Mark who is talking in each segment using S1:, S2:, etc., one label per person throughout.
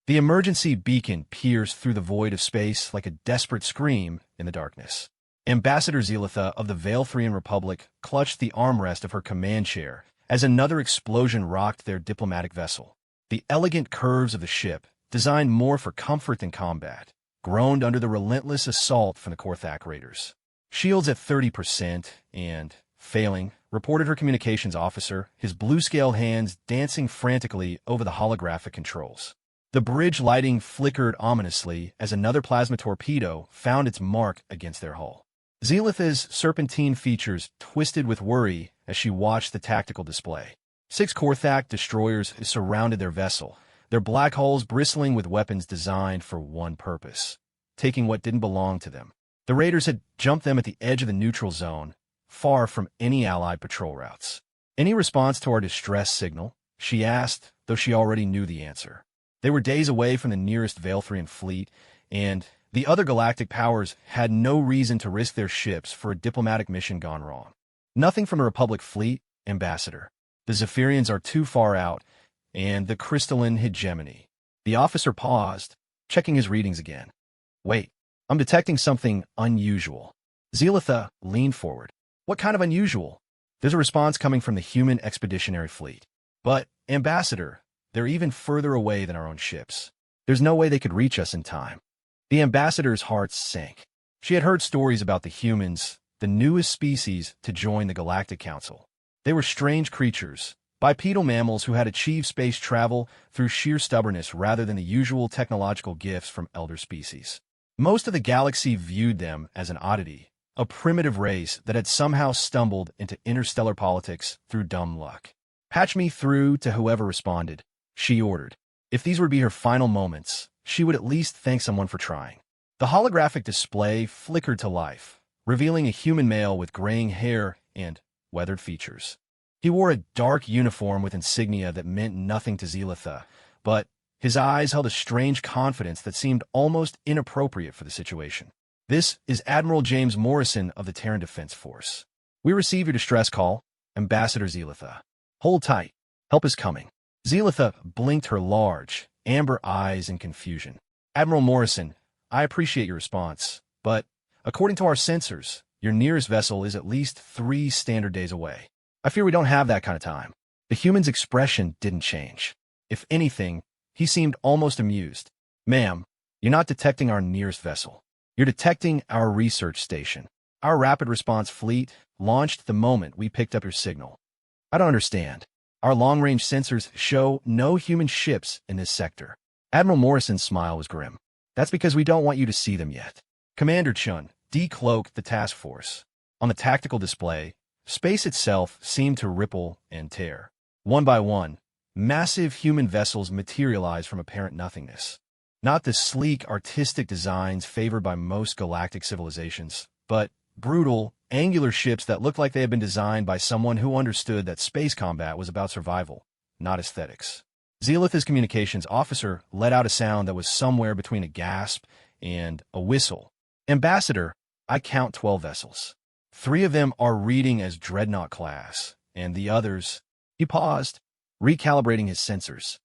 S1: The emergency beacon pierced through the void of space like a desperate scream in the darkness. Ambassador Zelitha of the Veilthrian Republic clutched the armrest of her command chair as another explosion rocked their diplomatic vessel. The elegant curves of the ship, designed more for comfort than combat, groaned under the relentless assault from the Korthak raiders. Shields at 30% and, failing, reported her communications officer, his blue-scaled hands dancing frantically over the holographic controls. The bridge lighting flickered ominously as another plasma torpedo found its mark against their hull. Zelitha's serpentine features twisted with worry as she watched the tactical display. 6 Korthak destroyers surrounded their vessel, their black hulls bristling with weapons designed for one purpose: taking what didn't belong to them. The raiders had jumped them at the edge of the neutral zone, far from any Allied patrol routes. "Any response to our distress signal?" she asked, though she already knew the answer. They were days away from the nearest Veilthrian fleet, and the other galactic powers had no reason to risk their ships for a diplomatic mission gone wrong. "Nothing from the Republic fleet, Ambassador. The Zephyrians are too far out, and the crystalline hegemony." The officer paused, checking his readings again. "Wait, I'm detecting something unusual." Zelitha leaned forward. "What kind of unusual?" "There's a response coming from the human expeditionary fleet. But, Ambassador, they're even further away than our own ships. There's no way they could reach us in time." The ambassador's heart sank. She had heard stories about the humans, the newest species to join the Galactic Council. They were strange creatures, bipedal mammals who had achieved space travel through sheer stubbornness rather than the usual technological gifts from elder species. Most of the galaxy viewed them as an oddity, a primitive race that had somehow stumbled into interstellar politics through dumb luck. "Patch me through to whoever responded," she ordered. If these would be her final moments, she would at least thank someone for trying. The holographic display flickered to life, revealing a human male with graying hair and weathered features. He wore a dark uniform with insignia that meant nothing to Zelitha, but his eyes held a strange confidence that seemed almost inappropriate for the situation. "This is Admiral James Morrison of the Terran Defense Force. We receive your distress call, Ambassador Zelitha. Hold tight. Help is coming." Zelitha blinked her large, amber eyes in confusion. "Admiral Morrison, I appreciate your response, but according to our sensors, your nearest vessel is at least 3 standard days away. I fear we don't have that kind of time." The human's expression didn't change. If anything, he seemed almost amused. "Ma'am, you're not detecting our nearest vessel. You're detecting our research station. Our rapid response fleet launched the moment we picked up your signal." "I don't understand. Our long-range sensors show no human ships in this sector." Admiral Morrison's smile was grim. "That's because we don't want you to see them yet." Commander Chun decloaked the task force. On the tactical display, space itself seemed to ripple and tear. One by one, massive human vessels materialized from apparent nothingness. Not the sleek, artistic designs favored by most galactic civilizations, but brutal, angular ships that looked like they had been designed by someone who understood that space combat was about survival, not aesthetics. Zelitha's communications officer let out a sound that was somewhere between a gasp and a whistle. "Ambassador, I count 12 vessels. 3 of them are reading as Dreadnought class, and the others—" He paused, recalibrating his sensors.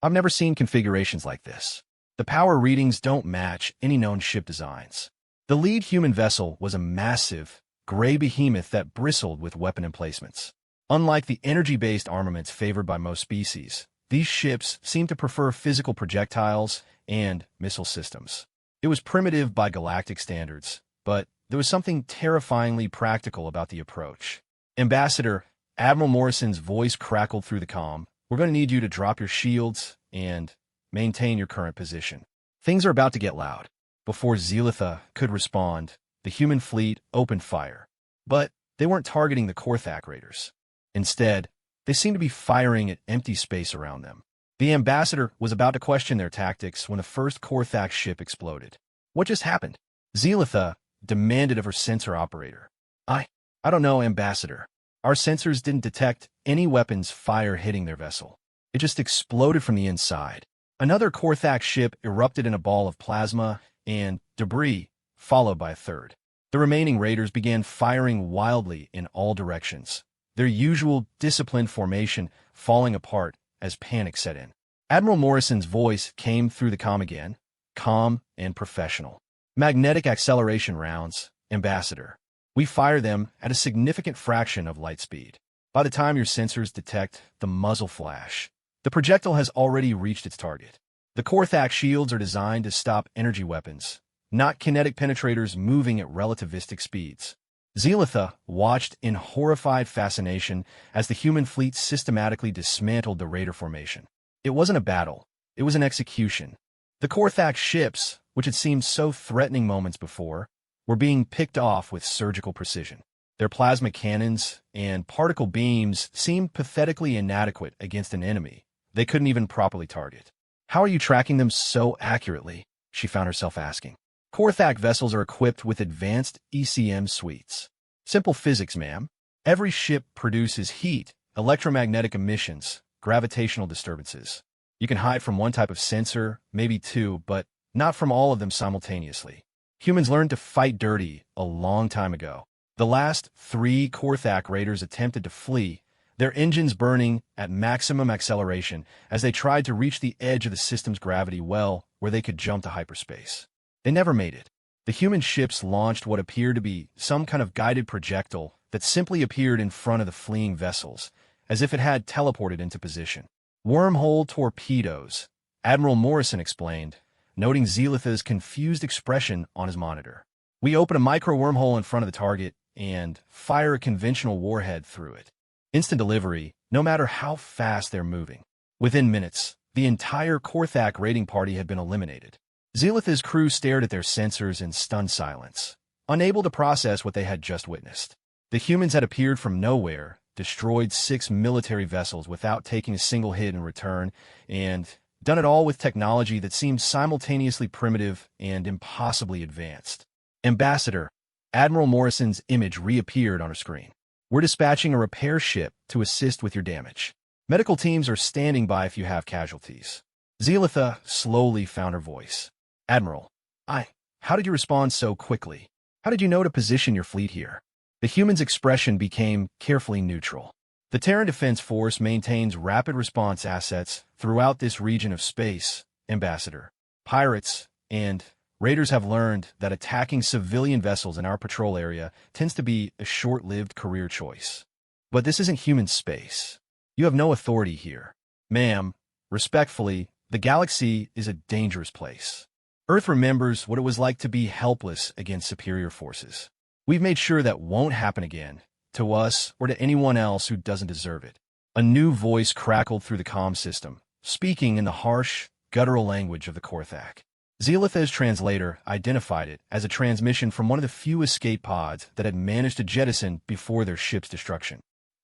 S1: "I've never seen configurations like this. The power readings don't match any known ship designs." The lead human vessel was a massive, gray behemoth that bristled with weapon emplacements. Unlike the energy-based armaments favored by most species, these ships seemed to prefer physical projectiles and missile systems. It was primitive by galactic standards, but there was something terrifyingly practical about the approach. "Ambassador," Admiral Morrison's voice crackled through the comm, "we're going to need you to drop your shields and maintain your current position. Things are about to get loud." Before Zelitha could respond, the human fleet opened fire. But they weren't targeting the Korthak raiders. Instead, they seemed to be firing at empty space around them. The ambassador was about to question their tactics when the first Korthak ship exploded. "What just happened?" Zelitha demanded of her sensor operator. I don't know, Ambassador. Our sensors didn't detect any weapons fire hitting their vessel. It just exploded from the inside. Another Korthak ship erupted in a ball of plasma and debris, followed by a third. The remaining raiders began firing wildly in all directions, their usual disciplined formation falling apart as panic set in. Admiral Morrison's voice came through the comm again, calm and professional. Magnetic acceleration rounds, Ambassador. We fire them at a significant fraction of light speed. By the time your sensors detect the muzzle flash, the projectile has already reached its target. The Korthak shields are designed to stop energy weapons, not kinetic penetrators moving at relativistic speeds. Zelitha watched in horrified fascination as the human fleet systematically dismantled the raider formation. It wasn't a battle. It was an execution. The Korthak ships, which had seemed so threatening moments before, were being picked off with surgical precision. Their plasma cannons and particle beams seemed pathetically inadequate against an enemy they couldn't even properly target. How are you tracking them so accurately? She found herself asking. Korthak vessels are equipped with advanced ECM suites. Simple physics, ma'am. Every ship produces heat, electromagnetic emissions, gravitational disturbances. You can hide from one type of sensor, maybe two, but not from all of them simultaneously. Humans learned to fight dirty a long time ago. The last 3 Korthak raiders attempted to flee, their engines burning at maximum acceleration as they tried to reach the edge of the system's gravity well where they could jump to hyperspace. They never made it. The human ships launched what appeared to be some kind of guided projectile that simply appeared in front of the fleeing vessels, as if it had teleported into position. Wormhole torpedoes, Admiral Morrison explained, noting Zelitha's confused expression on his monitor. We open a micro-wormhole in front of the target and fire a conventional warhead through it. Instant delivery, no matter how fast they're moving. Within minutes, the entire Korthak raiding party had been eliminated. Zelitha's crew stared at their sensors in stunned silence, unable to process what they had just witnessed. The humans had appeared from nowhere, destroyed 6 military vessels without taking a single hit in return, and done it all with technology that seemed simultaneously primitive and impossibly advanced. Ambassador, Admiral Morrison's image reappeared on her screen. We're dispatching a repair ship to assist with your damage. Medical teams are standing by if you have casualties. Zelitha slowly found her voice. Admiral, how did you respond so quickly? How did you know to position your fleet here? The human's expression became carefully neutral. The Terran Defense Force maintains rapid response assets throughout this region of space, Ambassador. Pirates and raiders have learned that attacking civilian vessels in our patrol area tends to be a short-lived career choice. But this isn't human space. You have no authority here. Ma'am, respectfully, the galaxy is a dangerous place. Earth remembers what it was like to be helpless against superior forces. We've made sure that won't happen again, to us or to anyone else who doesn't deserve it. A new voice crackled through the comm system, speaking in the harsh, guttural language of the Korthak. Zelitha's translator identified it as a transmission from one of the few escape pods that had managed to jettison before their ship's destruction.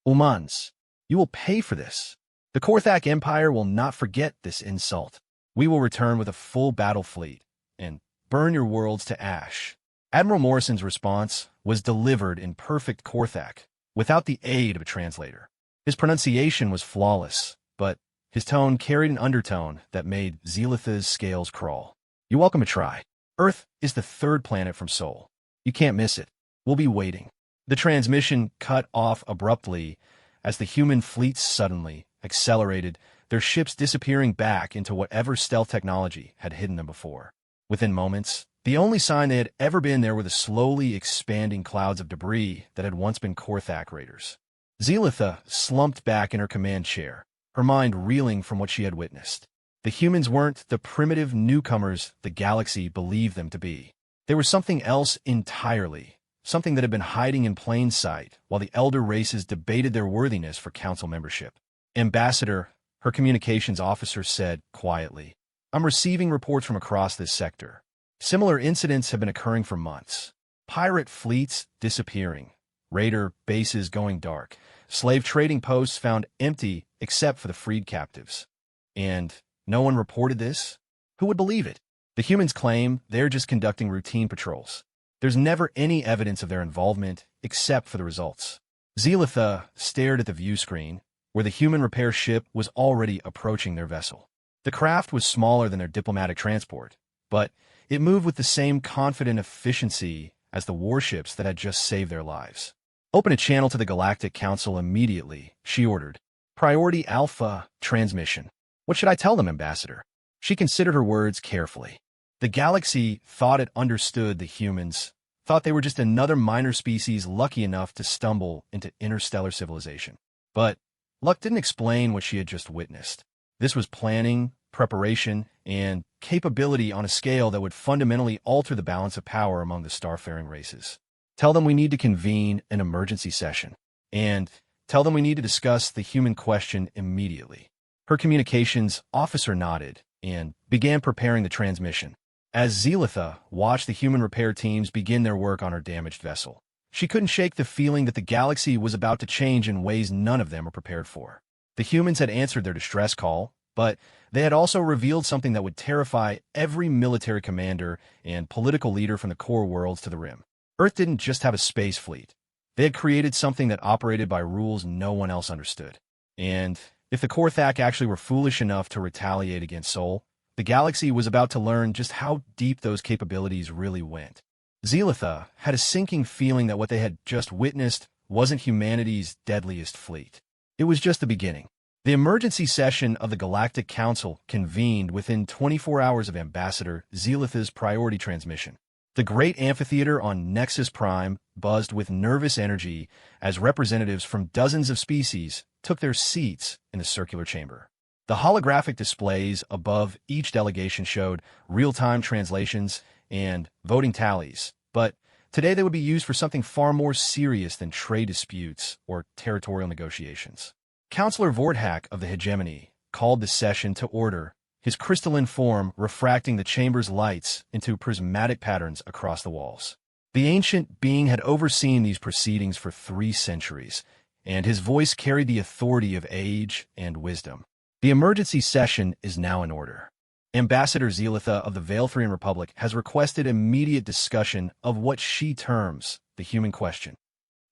S1: Humans, you will pay for this. The Korthak Empire will not forget this insult. We will return with a full battle fleet and burn your worlds to ash. Admiral Morrison's response was delivered in perfect Korthak, without the aid of a translator. His pronunciation was flawless, but his tone carried an undertone that made Zelitha's scales crawl. You're welcome to try. Earth is the 3rd planet from Sol. You can't miss it. We'll be waiting. The transmission cut off abruptly as the human fleet suddenly accelerated, their ships disappearing back into whatever stealth technology had hidden them before. Within moments, the only sign they had ever been there were the slowly expanding clouds of debris that had once been Korthak raiders. Zelitha slumped back in her command chair, her mind reeling from what she had witnessed. The humans weren't the primitive newcomers the galaxy believed them to be. They were something else entirely, something that had been hiding in plain sight while the elder races debated their worthiness for council membership. Ambassador, her communications officer said quietly, I'm receiving reports from across this sector. Similar incidents have been occurring for months. Pirate fleets disappearing, raider bases going dark, slave trading posts found empty except for the freed captives. And no one reported this? Who would believe it? The humans claim they're just conducting routine patrols. There's never any evidence of their involvement except for the results. Zelitha stared at the view screen, where the human repair ship was already approaching their vessel. The craft was smaller than their diplomatic transport, but it moved with the same confident efficiency as the warships that had just saved their lives. Open a channel to the Galactic Council immediately, she ordered. Priority Alpha transmission. What should I tell them, Ambassador? She considered her words carefully. The galaxy thought it understood the humans, thought they were just another minor species lucky enough to stumble into interstellar civilization. But luck didn't explain what she had just witnessed. This was planning, preparation, and capability on a scale that would fundamentally alter the balance of power among the starfaring races. Tell them we need to convene an emergency session, and tell them we need to discuss the human question immediately. Her communications officer nodded and began preparing the transmission. As Zelitha watched the human repair teams begin their work on her damaged vessel, she couldn't shake the feeling that the galaxy was about to change in ways none of them were prepared for. The humans had answered their distress call, but they had also revealed something that would terrify every military commander and political leader from the core worlds to the rim. Earth didn't just have a space fleet. They had created something that operated by rules no one else understood. And if the Korthak actually were foolish enough to retaliate against Sol, the galaxy was about to learn just how deep those capabilities really went. Zelitha had a sinking feeling that what they had just witnessed wasn't humanity's deadliest fleet. It was just the beginning. The emergency session of the Galactic Council convened within 24 hours of Ambassador Zelitha's priority transmission. The great amphitheater on Nexus Prime buzzed with nervous energy as representatives from dozens of species took their seats in the circular chamber. The holographic displays above each delegation showed real-time translations and voting tallies, but today they would be used for something far more serious than trade disputes or territorial negotiations. Counselor Vorthak of the Hegemony called the session to order, his crystalline form refracting the chamber's lights into prismatic patterns across the walls. The ancient being had overseen these proceedings for 3 centuries, and his voice carried the authority of age and wisdom. The emergency session is now in order. Ambassador Zelitha of the Veilthrian Republic has requested immediate discussion of what she terms the human question.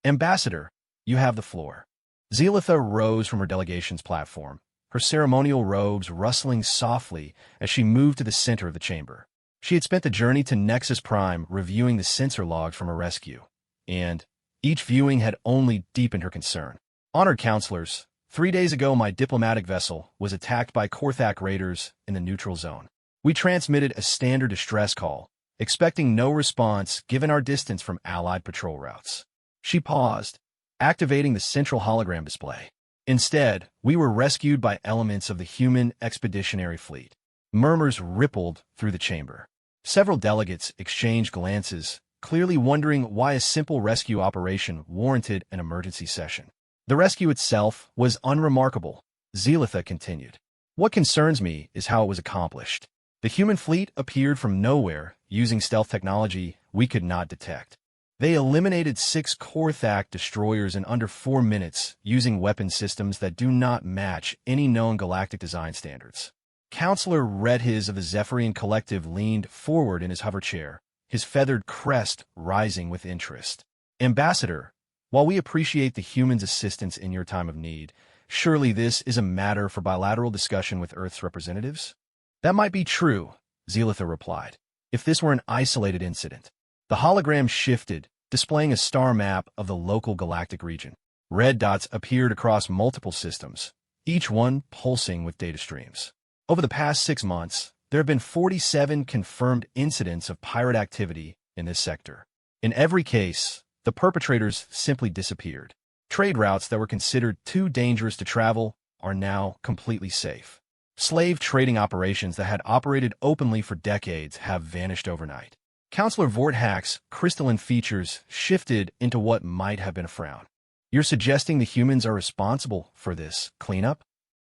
S1: Ambassador, you have the floor. Zelitha rose from her delegation's platform, her ceremonial robes rustling softly as she moved to the center of the chamber. She had spent the journey to Nexus Prime reviewing the sensor logs from her rescue, and each viewing had only deepened her concern. Honored counselors, 3 days ago my diplomatic vessel was attacked by Korthak raiders in the neutral zone. We transmitted a standard distress call, expecting no response given our distance from Allied patrol routes. She paused, activating the central hologram display. Instead, we were rescued by elements of the human expeditionary fleet. Murmurs rippled through the chamber. Several delegates exchanged glances, clearly wondering why a simple rescue operation warranted an emergency session. The rescue itself was unremarkable, Zelitha continued. What concerns me is how it was accomplished. The human fleet appeared from nowhere, using stealth technology we could not detect. They eliminated 6 Korthak destroyers in under 4 minutes, using weapon systems that do not match any known galactic design standards. Counselor Redhiz of the Zephyrian Collective leaned forward in his hover chair, his feathered crest rising with interest. Ambassador, while we appreciate the humans' assistance in your time of need, surely this is a matter for bilateral discussion with Earth's representatives? That might be true, Zelitha replied, if this were an isolated incident. The hologram shifted, displaying a star map of the local galactic region. Red dots appeared across multiple systems, each one pulsing with data streams. Over the past 6 months, there have been 47 confirmed incidents of pirate activity in this sector. In every case, the perpetrators simply disappeared. Trade routes that were considered too dangerous to travel are now completely safe. Slave trading operations that had operated openly for decades have vanished overnight. Counselor Vorthak's crystalline features shifted into what might have been a frown. You're suggesting the humans are responsible for this cleanup?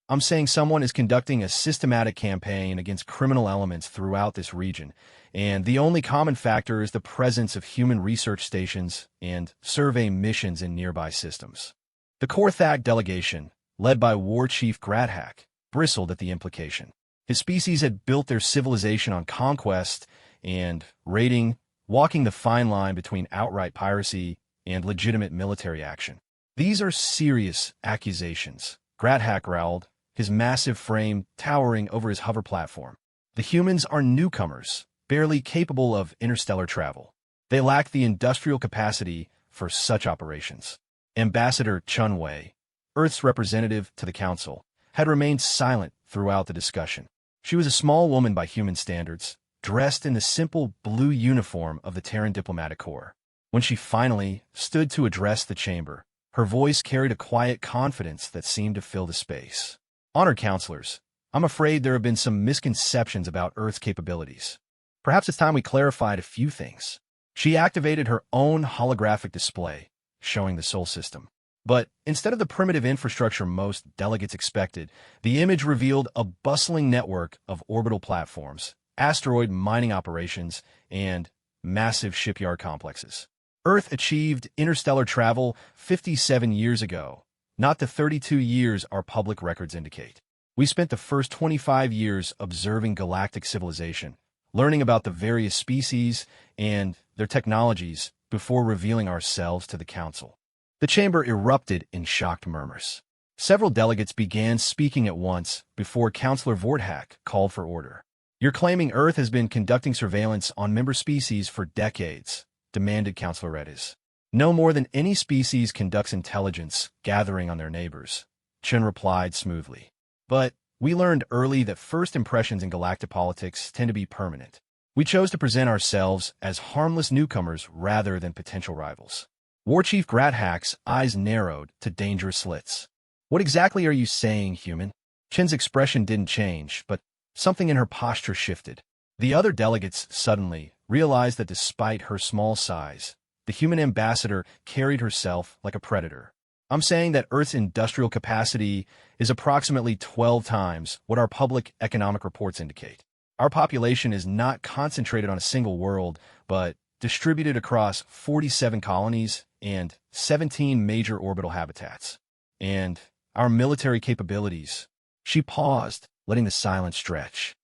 S1: I'm saying someone is conducting a systematic campaign against criminal elements throughout this region, and the only common factor is the presence of human research stations and survey missions in nearby systems. The Korthak delegation, led by War Chief Gradhak, bristled at the implication. His species had built their civilization on conquest and raiding, walking the fine line between outright piracy and legitimate military action. These are serious accusations, Gradhak growled, his massive frame towering over his hover platform. The humans are newcomers, barely capable of interstellar travel. They lack the industrial capacity for such operations. Ambassador Chunwei, Earth's representative to the Council, had remained silent throughout the discussion. She was a small woman by human standards, dressed in the simple blue uniform of the Terran Diplomatic Corps. When she finally stood to address the chamber, her voice carried a quiet confidence that seemed to fill the space. Honored counselors, I'm afraid there have been some misconceptions about Earth's capabilities. Perhaps it's time we clarified a few things. She activated her own holographic display, showing the Sol system. But instead of the primitive infrastructure most delegates expected, the image revealed a bustling network of orbital platforms, asteroid mining operations, and massive shipyard complexes. Earth achieved interstellar travel 57 years ago, not the 32 years our public records indicate. We spent the first 25 years observing galactic civilization, learning about the various species and their technologies before revealing ourselves to the Council. The chamber erupted in shocked murmurs. Several delegates began speaking at once before Counselor Vorthak called for order. You're claiming Earth has been conducting surveillance on member species for decades, demanded Counselor Redis. No more than any species conducts intelligence gathering on their neighbors, Chen replied smoothly. But we learned early that first impressions in galactic politics tend to be permanent. We chose to present ourselves as harmless newcomers rather than potential rivals. War Chief Grathak's eyes narrowed to dangerous slits. What exactly are you saying, human? Chen's expression didn't change, but something in her posture shifted. The other delegates suddenly realized that despite her small size, the human ambassador carried herself like a predator. I'm saying that Earth's industrial capacity is approximately 12 times what our public economic reports indicate. Our population is not concentrated on a single world, but distributed across 47 colonies and 17 major orbital habitats. And our military capabilities. She paused, letting the silence stretch.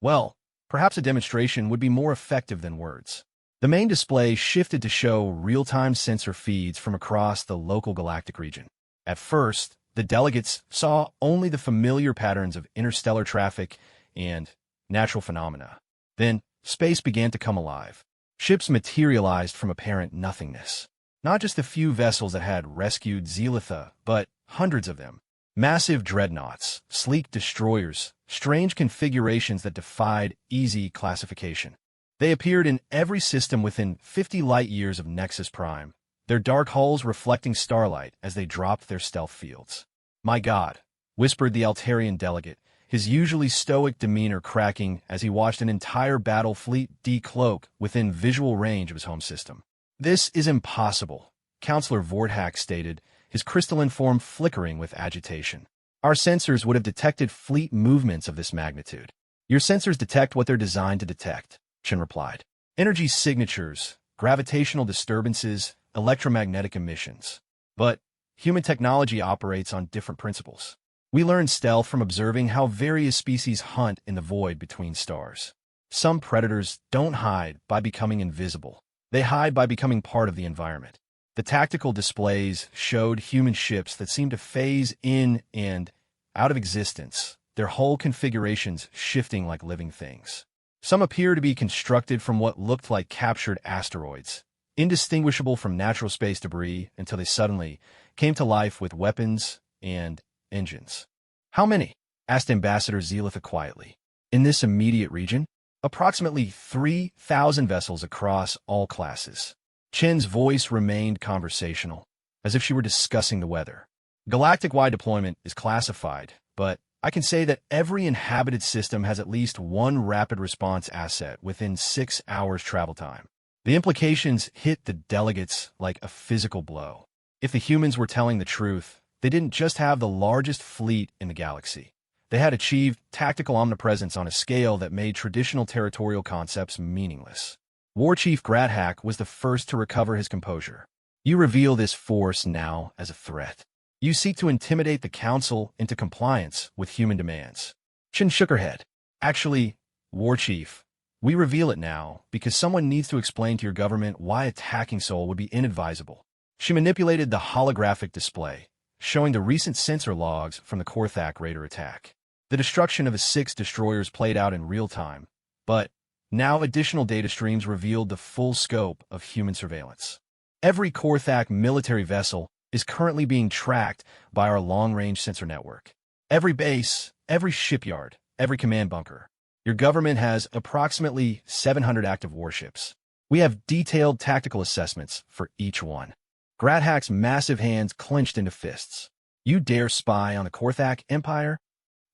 S1: Well, perhaps a demonstration would be more effective than words. The main display shifted to show real-time sensor feeds from across the local galactic region. At first, the delegates saw only the familiar patterns of interstellar traffic and natural phenomena. Then, space began to come alive. Ships materialized from apparent nothingness. Not just a few vessels that had rescued Zelitha, but hundreds of them. Massive dreadnoughts, sleek destroyers, strange configurations that defied easy classification. They appeared in every system within 50 light-years of Nexus Prime, their dark hulls reflecting starlight as they dropped their stealth fields. "My God," whispered the Altarian delegate, his usually stoic demeanor cracking as he watched an entire battle fleet decloak within visual range of his home system. "This is impossible," Counselor Vorthak stated, his crystalline form flickering with agitation. "Our sensors would have detected fleet movements of this magnitude." "Your sensors detect what they're designed to detect," Chen replied. "Energy signatures, gravitational disturbances, electromagnetic emissions. But human technology operates on different principles. We learn stealth from observing how various species hunt in the void between stars. Some predators don't hide by becoming invisible. They hide by becoming part of the environment. The tactical displays showed human ships that seemed to phase in and out of existence, their whole configurations shifting like living things. Some appear to be constructed from what looked like captured asteroids, indistinguishable from natural space debris until they suddenly came to life with weapons and engines. "How many?" asked Ambassador Zelitha quietly. "In this immediate region? Approximately 3,000 vessels across all classes." Chen's voice remained conversational, as if she were discussing the weather. "Galactic-wide deployment is classified, but I can say that every inhabited system has at least one rapid response asset within 6 hours travel time." The implications hit the delegates like a physical blow. If the humans were telling the truth, they didn't just have the largest fleet in the galaxy. They had achieved tactical omnipresence on a scale that made traditional territorial concepts meaningless. War Chief Grathak was the first to recover his composure. "You reveal this force now as a threat. You seek to intimidate the Council into compliance with human demands." Chen shook her head. "Actually, War Chief, we reveal it now because someone needs to explain to your government why attacking Sol would be inadvisable." She manipulated the holographic display, showing the recent sensor logs from the Korthak Raider attack. The destruction of his 6 destroyers played out in real time, but now additional data streams revealed the full scope of human surveillance. Every Korthak military vessel is currently being tracked by our long-range sensor network. Every base, every shipyard, every command bunker. Your government has approximately 700 active warships. We have detailed tactical assessments for each one. Gradhack's massive hands clenched into fists. You dare spy on the Korthak Empire?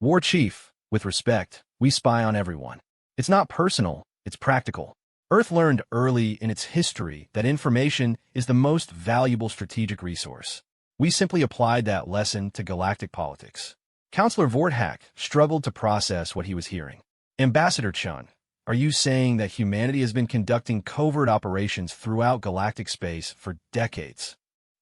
S1: War Chief, with respect, we spy on everyone. It's not personal, it's practical. Earth learned early in its history that information is the most valuable strategic resource. We simply applied that lesson to galactic politics. Counselor Vorthak struggled to process what he was hearing. Ambassador Chun, are you saying that humanity has been conducting covert operations throughout galactic space for decades?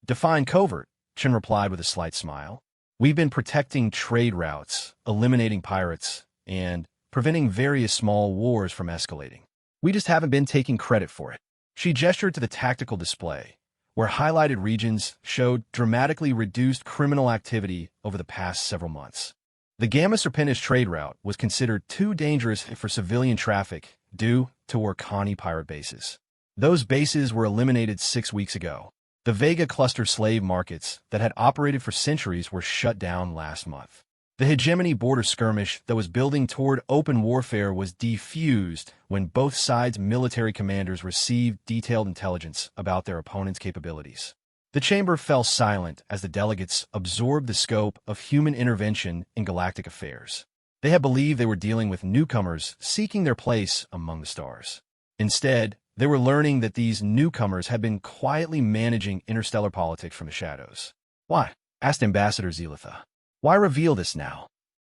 S1: Define covert, Chun replied with a slight smile. We've been protecting trade routes, eliminating pirates, and preventing various small wars from escalating. We just haven't been taking credit for it. She gestured to the tactical display, where highlighted regions showed dramatically reduced criminal activity over the past several months. The Gamma Serpentis trade route was considered too dangerous for civilian traffic due to Orkani pirate bases. Those bases were eliminated 6 weeks ago. The Vega cluster slave markets that had operated for centuries were shut down last month. The hegemony border skirmish that was building toward open warfare was defused when both sides' military commanders received detailed intelligence about their opponents' capabilities. The chamber fell silent as the delegates absorbed the scope of human intervention in galactic affairs. They had believed they were dealing with newcomers seeking their place among the stars. Instead, they were learning that these newcomers had been quietly managing interstellar politics from the shadows. Why? Asked Ambassador Zelitha. Why reveal this now?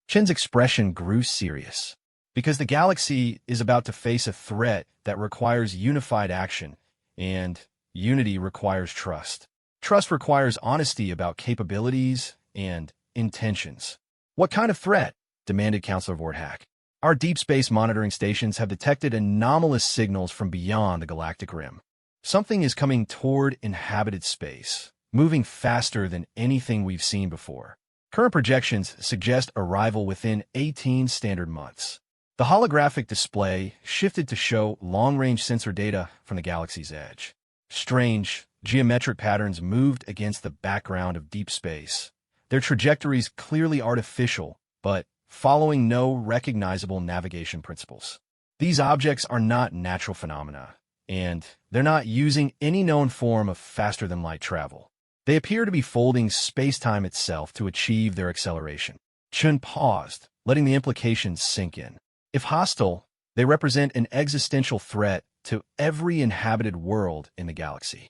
S1: Chen's expression grew serious. Because the galaxy is about to face a threat that requires unified action, and unity requires trust. Trust requires honesty about capabilities and intentions. What kind of threat? Demanded Counselor Vorthak. Our deep space monitoring stations have detected anomalous signals from beyond the galactic rim. Something is coming toward inhabited space, moving faster than anything we've seen before. Current projections suggest arrival within 18 standard months. The holographic display shifted to show long-range sensor data from the galaxy's edge. Strange, geometric patterns moved against the background of deep space, their trajectories clearly artificial, but following no recognizable navigation principles. These objects are not natural phenomena, and they're not using any known form of faster-than-light travel. They appear to be folding space-time itself to achieve their acceleration. Chun paused, letting the implications sink in. If hostile, they represent an existential threat to every inhabited world in the galaxy.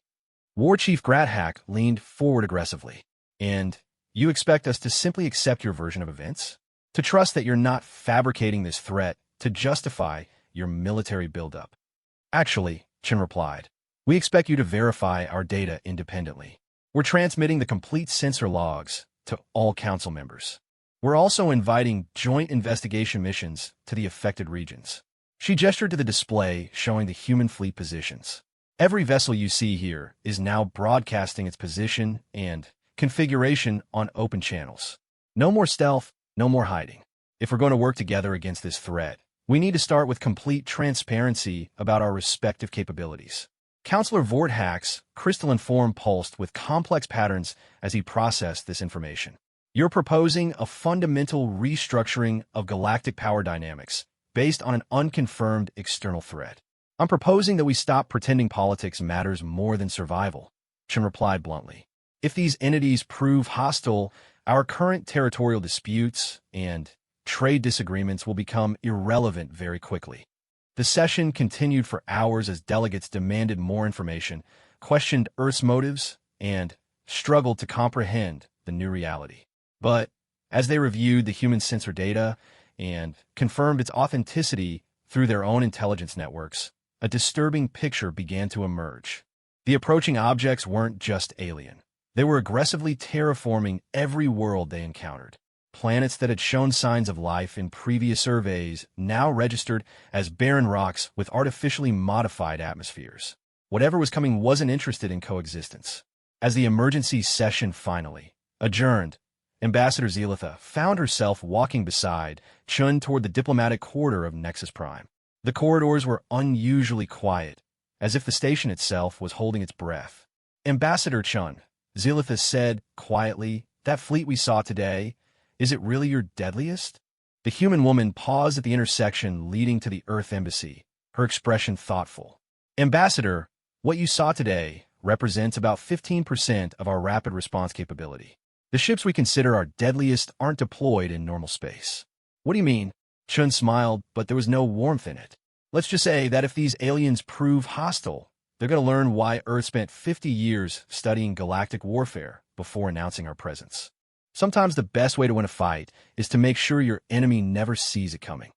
S1: War Chief Gradhack leaned forward aggressively. And you expect us to simply accept your version of events? To trust that you're not fabricating this threat to justify your military buildup? Actually, Chen replied, we expect you to verify our data independently. We're transmitting the complete sensor logs to all council members. We're also inviting joint investigation missions to the affected regions. She gestured to the display showing the human fleet positions. Every vessel you see here is now broadcasting its position and configuration on open channels. No more stealth, no more hiding. If we're going to work together against this threat, we need to start with complete transparency about our respective capabilities. Counselor Vorthak's crystalline form pulsed with complex patterns as he processed this information. You're proposing a fundamental restructuring of galactic power dynamics based on an unconfirmed external threat. I'm proposing that we stop pretending politics matters more than survival, Chen replied bluntly. If these entities prove hostile, our current territorial disputes and trade disagreements will become irrelevant very quickly. The session continued for hours as delegates demanded more information, questioned Earth's motives, and struggled to comprehend the new reality. But as they reviewed the human sensor data and confirmed its authenticity through their own intelligence networks, a disturbing picture began to emerge. The approaching objects weren't just alien. They were aggressively terraforming every world they encountered. Planets that had shown signs of life in previous surveys now registered as barren rocks with artificially modified atmospheres. Whatever was coming wasn't interested in coexistence. As the emergency session finally adjourned, Ambassador Zelitha found herself walking beside Chun toward the diplomatic corridor of Nexus Prime. The corridors were unusually quiet, as if the station itself was holding its breath. Ambassador Chun, Zelitha said quietly, that fleet we saw today, is it really your deadliest? The human woman paused at the intersection leading to the Earth Embassy, her expression thoughtful. Ambassador, what you saw today represents about 15% of our rapid response capability. The ships we consider our deadliest aren't deployed in normal space. What do you mean? Chun smiled, but there was no warmth in it. Let's just say that if these aliens prove hostile, they're going to learn why Earth spent 50 years studying galactic warfare before announcing our presence. Sometimes the best way to win a fight is to make sure your enemy never sees it coming.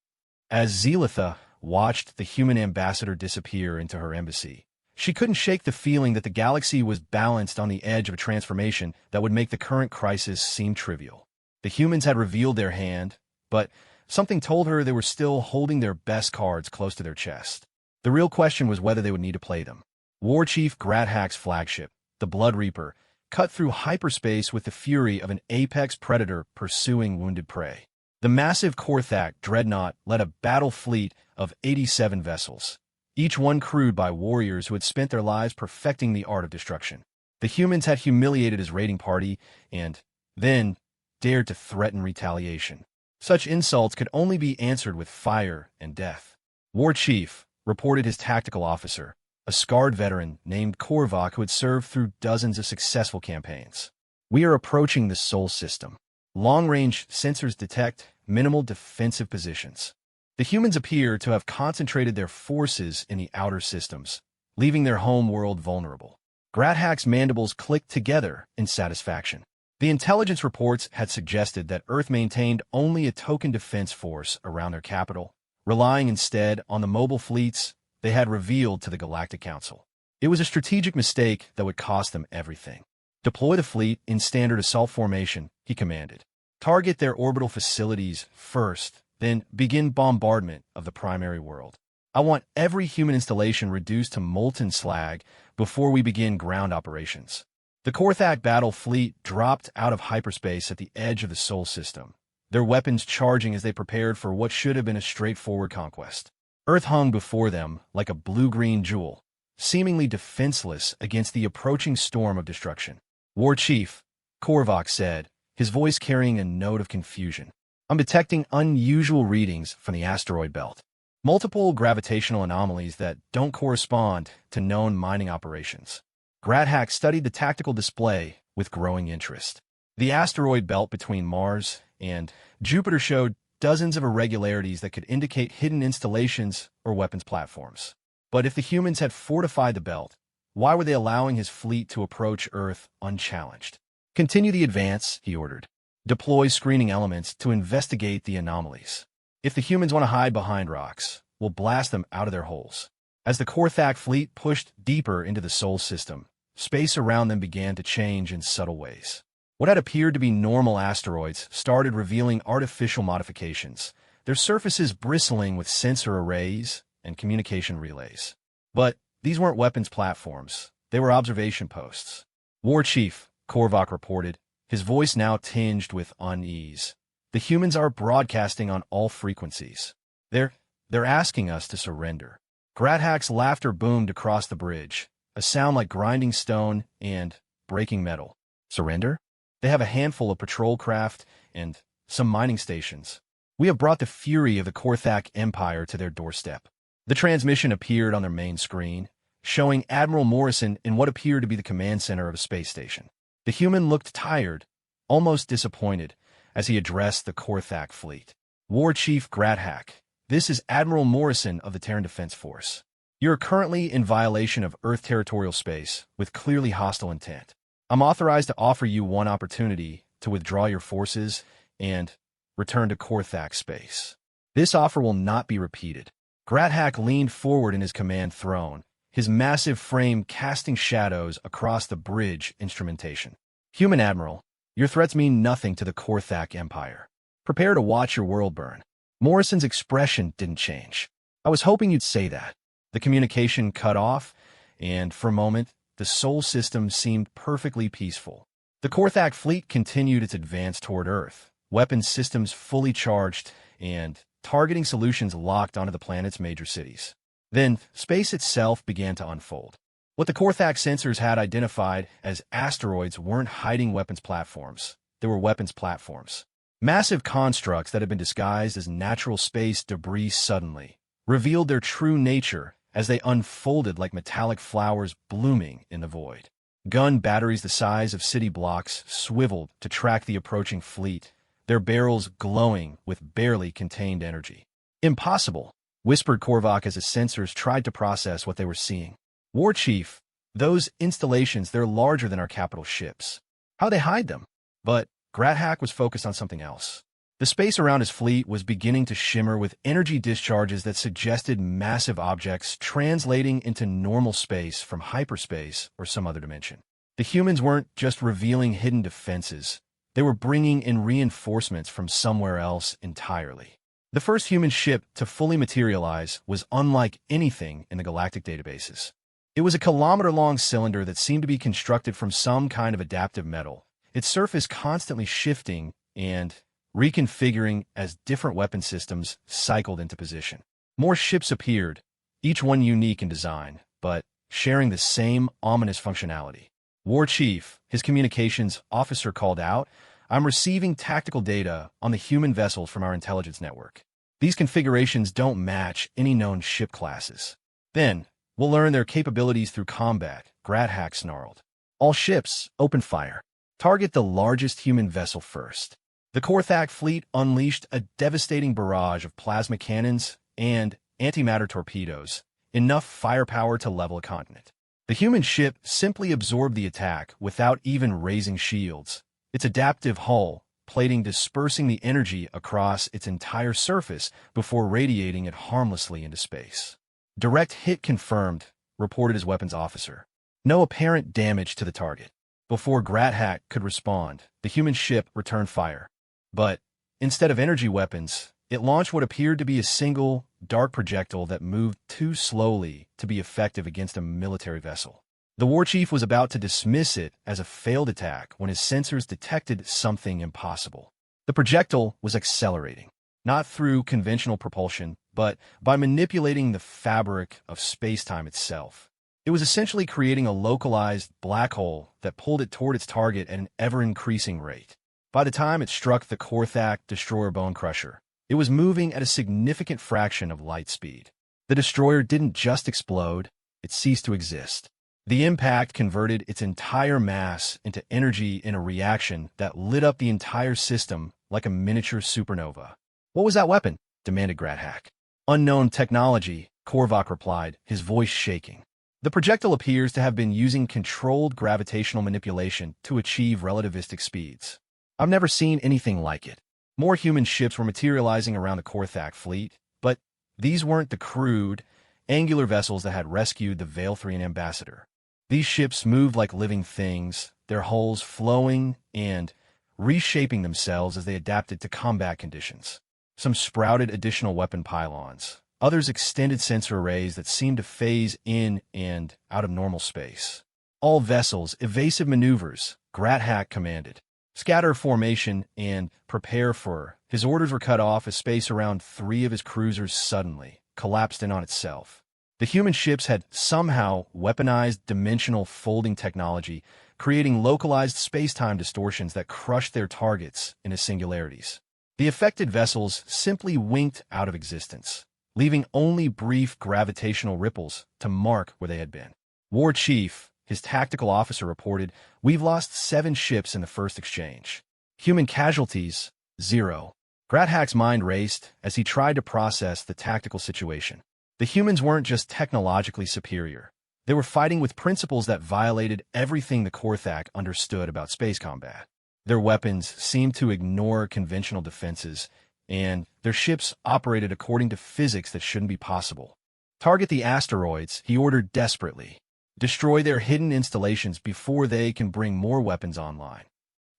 S1: As Zelitha watched the human ambassador disappear into her embassy, she couldn't shake the feeling that the galaxy was balanced on the edge of a transformation that would make the current crisis seem trivial. The humans had revealed their hand, but something told her they were still holding their best cards close to their chest. The real question was whether they would need to play them. War Chief Gradhack's flagship, the Blood Reaper, cut through hyperspace with the fury of an apex predator pursuing wounded prey. The massive Korthak dreadnought led a battle fleet of 87 vessels, each one crewed by warriors who had spent their lives perfecting the art of destruction. The humans had humiliated his raiding party and, then, dared to threaten retaliation. Such insults could only be answered with fire and death. War Chief reported his tactical officer, a scarred veteran named Korvac who had served through dozens of successful campaigns. We are approaching the Sol system. Long-range sensors detect minimal defensive positions. The humans appear to have concentrated their forces in the outer systems, leaving their home world vulnerable. Gradhack's mandibles clicked together in satisfaction. The intelligence reports had suggested that Earth maintained only a token defense force around their capital, relying instead on the mobile fleets they had revealed to the Galactic Council. It was a strategic mistake that would cost them everything. Deploy the fleet in standard assault formation, he commanded. Target their orbital facilities first, then begin bombardment of the primary world. I want every human installation reduced to molten slag before we begin ground operations. The Korthak battle fleet dropped out of hyperspace at the edge of the Sol system, their weapons charging as they prepared for what should have been a straightforward conquest. Earth hung before them like a blue-green jewel, seemingly defenseless against the approaching storm of destruction. War Chief, Korvac said, his voice carrying a note of confusion. I'm detecting unusual readings from the asteroid belt. Multiple gravitational anomalies that don't correspond to known mining operations. Gradhack studied the tactical display with growing interest. The asteroid belt between Mars and Jupiter showed dozens of irregularities that could indicate hidden installations or weapons platforms. But if the humans had fortified the belt, why were they allowing his fleet to approach Earth unchallenged? Continue the advance, he ordered. Deploy screening elements to investigate the anomalies. If the humans want to hide behind rocks, we'll blast them out of their holes. As the Korthak fleet pushed deeper into the Sol system, space around them began to change in subtle ways. What had appeared to be normal asteroids started revealing artificial modifications, their surfaces bristling with sensor arrays and communication relays. But these weren't weapons platforms. They were observation posts. War Chief, Korvac reported, his voice now tinged with unease. The humans are broadcasting on all frequencies. They're asking us to surrender. Gradhack's laughter boomed across the bridge, a sound like grinding stone and breaking metal. Surrender? They have a handful of patrol craft and some mining stations. We have brought the fury of the Korthak Empire to their doorstep. The transmission appeared on their main screen, showing Admiral Morrison in what appeared to be the command center of a space station. The human looked tired, almost disappointed, as he addressed the Korthak fleet. War Chief Gradhack, this is Admiral Morrison of the Terran Defense Force. You're currently in violation of Earth territorial space with clearly hostile intent. I'm authorized to offer you one opportunity to withdraw your forces and return to Korthak space. This offer will not be repeated. Gradhack leaned forward in his command throne, his massive frame casting shadows across the bridge instrumentation. Human Admiral, your threats mean nothing to the Korthak Empire. Prepare to watch your world burn. Morrison's expression didn't change. I was hoping you'd say that. The communication cut off, and for a moment, the Sol system seemed perfectly peaceful. The Korthak fleet continued its advance toward Earth, weapons systems fully charged and targeting solutions locked onto the planet's major cities. Then, space itself began to unfold. What the Korthak sensors had identified as asteroids weren't hiding weapons platforms. They were weapons platforms. Massive constructs that had been disguised as natural space debris suddenly revealed their true nature as they unfolded like metallic flowers blooming in the void. Gun batteries the size of city blocks swiveled to track the approaching fleet, their barrels glowing with barely contained energy. "Impossible," whispered Korvac as his sensors tried to process what they were seeing. "War Chief, those installations, they're larger than our capital ships. How they hide them?" But Grathak was focused on something else. The space around his fleet was beginning to shimmer with energy discharges that suggested massive objects translating into normal space from hyperspace or some other dimension. The humans weren't just revealing hidden defenses. They were bringing in reinforcements from somewhere else entirely. The first human ship to fully materialize was unlike anything in the galactic databases. It was a kilometer-long cylinder that seemed to be constructed from some kind of adaptive metal, its surface constantly shifting and reconfiguring as different weapon systems cycled into position. More ships appeared, each one unique in design, but sharing the same ominous functionality. "War Chief," his communications officer called out, "I'm receiving tactical data on the human vessels from our intelligence network. These configurations don't match any known ship classes. Then, we'll learn their capabilities through combat," Grathak snarled. "All ships, open fire. Target the largest human vessel first." The Korthak fleet unleashed a devastating barrage of plasma cannons and antimatter torpedoes, enough firepower to level a continent. The human ship simply absorbed the attack without even raising shields, its adaptive hull plating dispersing the energy across its entire surface before radiating it harmlessly into space. "Direct hit confirmed," reported his weapons officer. "No apparent damage to the target." Before Grathak could respond, the human ship returned fire. But instead of energy weapons, it launched what appeared to be a single, dark projectile that moved too slowly to be effective against a military vessel. The war chief was about to dismiss it as a failed attack when his sensors detected something impossible. The projectile was accelerating, not through conventional propulsion, but by manipulating the fabric of space-time itself. It was essentially creating a localized black hole that pulled it toward its target at an ever-increasing rate. By the time it struck the Korthak destroyer Bone Crusher, it was moving at a significant fraction of light speed. The destroyer didn't just explode, it ceased to exist. The impact converted its entire mass into energy in a reaction that lit up the entire system like a miniature supernova. "What was that weapon?" demanded Grathak. "Unknown technology," Korvac replied, his voice shaking. "The projectile appears to have been using controlled gravitational manipulation to achieve relativistic speeds. I've never seen anything like it." More human ships were materializing around the Korthak fleet, but these weren't the crude, angular vessels that had rescued the Veilthrian ambassador. These ships moved like living things, their hulls flowing and reshaping themselves as they adapted to combat conditions. Some sprouted additional weapon pylons. Others extended sensor arrays that seemed to phase in and out of normal space. "All vessels, evasive maneuvers," Grathak commanded. "Scatter formation and prepare for..." His orders were cut off as space around 3 of his cruisers suddenly collapsed in on itself. The human ships had somehow weaponized dimensional folding technology, creating localized space-time distortions that crushed their targets into singularities. The affected vessels simply winked out of existence, leaving only brief gravitational ripples to mark where they had been. "War Chief," his tactical officer reported, "we've lost 7 ships in the first exchange. Human casualties, 0. Grathak's mind raced as he tried to process the tactical situation. The humans weren't just technologically superior. They were fighting with principles that violated everything the Korthak understood about space combat. Their weapons seemed to ignore conventional defenses, and their ships operated according to physics that shouldn't be possible. "Target the asteroids," he ordered desperately. "Destroy their hidden installations before they can bring more weapons online."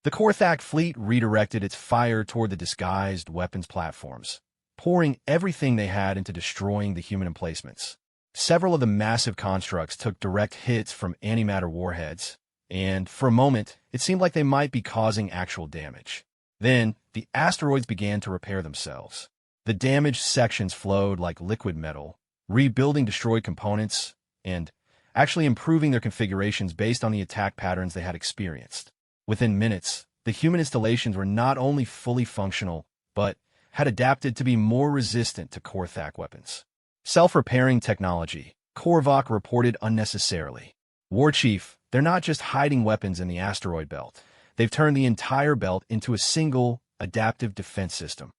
S1: The Korthak fleet redirected its fire toward the disguised weapons platforms, pouring everything they had into destroying the human emplacements. Several of the massive constructs took direct hits from antimatter warheads, and for a moment, it seemed like they might be causing actual damage. Then, the asteroids began to repair themselves. The damaged sections flowed like liquid metal, rebuilding destroyed components, and actually improving their configurations based on the attack patterns they had experienced. Within minutes, the human installations were not only fully functional, but had adapted to be more resistant to Korthak weapons. Self-repairing technology, Korvok reported unnecessarily. War Chief, they're not just hiding weapons in the asteroid belt. They've turned the entire belt into a single, adaptive defense system.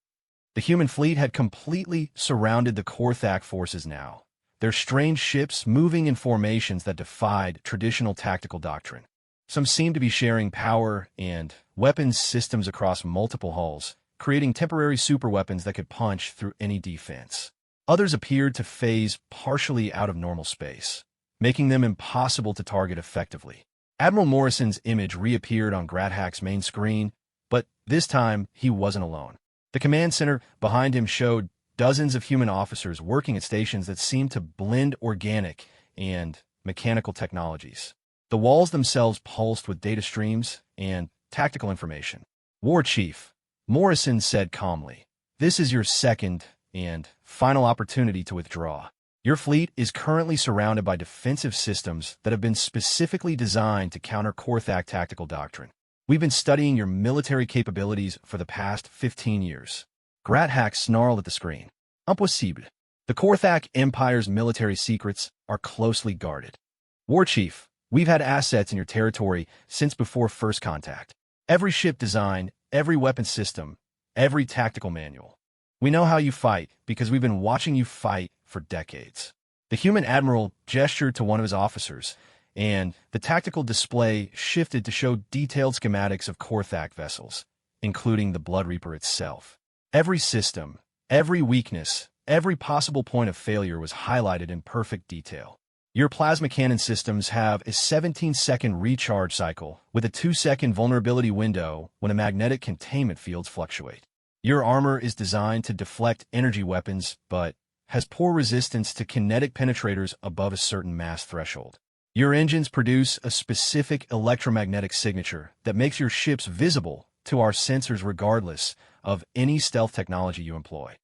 S1: The human fleet had completely surrounded the Korthak forces now, their strange ships moving in formations that defied traditional tactical doctrine. Some seemed to be sharing power and weapons systems across multiple hulls, creating temporary superweapons that could punch through any defense. Others appeared to phase partially out of normal space, making them impossible to target effectively. Admiral Morrison's image reappeared on Gradhack's main screen, but this time he wasn't alone. The command center behind him showed dozens of human officers working at stations that seemed to blend organic and mechanical technologies. The walls themselves pulsed with data streams and tactical information. War Chief, Morrison said calmly, "This is your second and final opportunity to withdraw. Your fleet is currently surrounded by defensive systems that have been specifically designed to counter Korthak tactical doctrine. We've been studying your military capabilities for the past 15 years. Gradhack snarled at the screen. Impossible. The Korthak Empire's military secrets are closely guarded. War Chief, we've had assets in your territory since before first contact. Every ship design, every weapon system, every tactical manual. We know how you fight because we've been watching you fight for decades." The human admiral gestured to one of his officers, and the tactical display shifted to show detailed schematics of Korthak vessels, including the Blood Reaper itself. Every system, every weakness, every possible point of failure was highlighted in perfect detail. Your plasma cannon systems have a 17-second recharge cycle with a 2-second vulnerability window when the magnetic containment fields fluctuate. Your armor is designed to deflect energy weapons, but has poor resistance to kinetic penetrators above a certain mass threshold. Your engines produce a specific electromagnetic signature that makes your ships visible to our sensors regardless of any stealth technology you employ.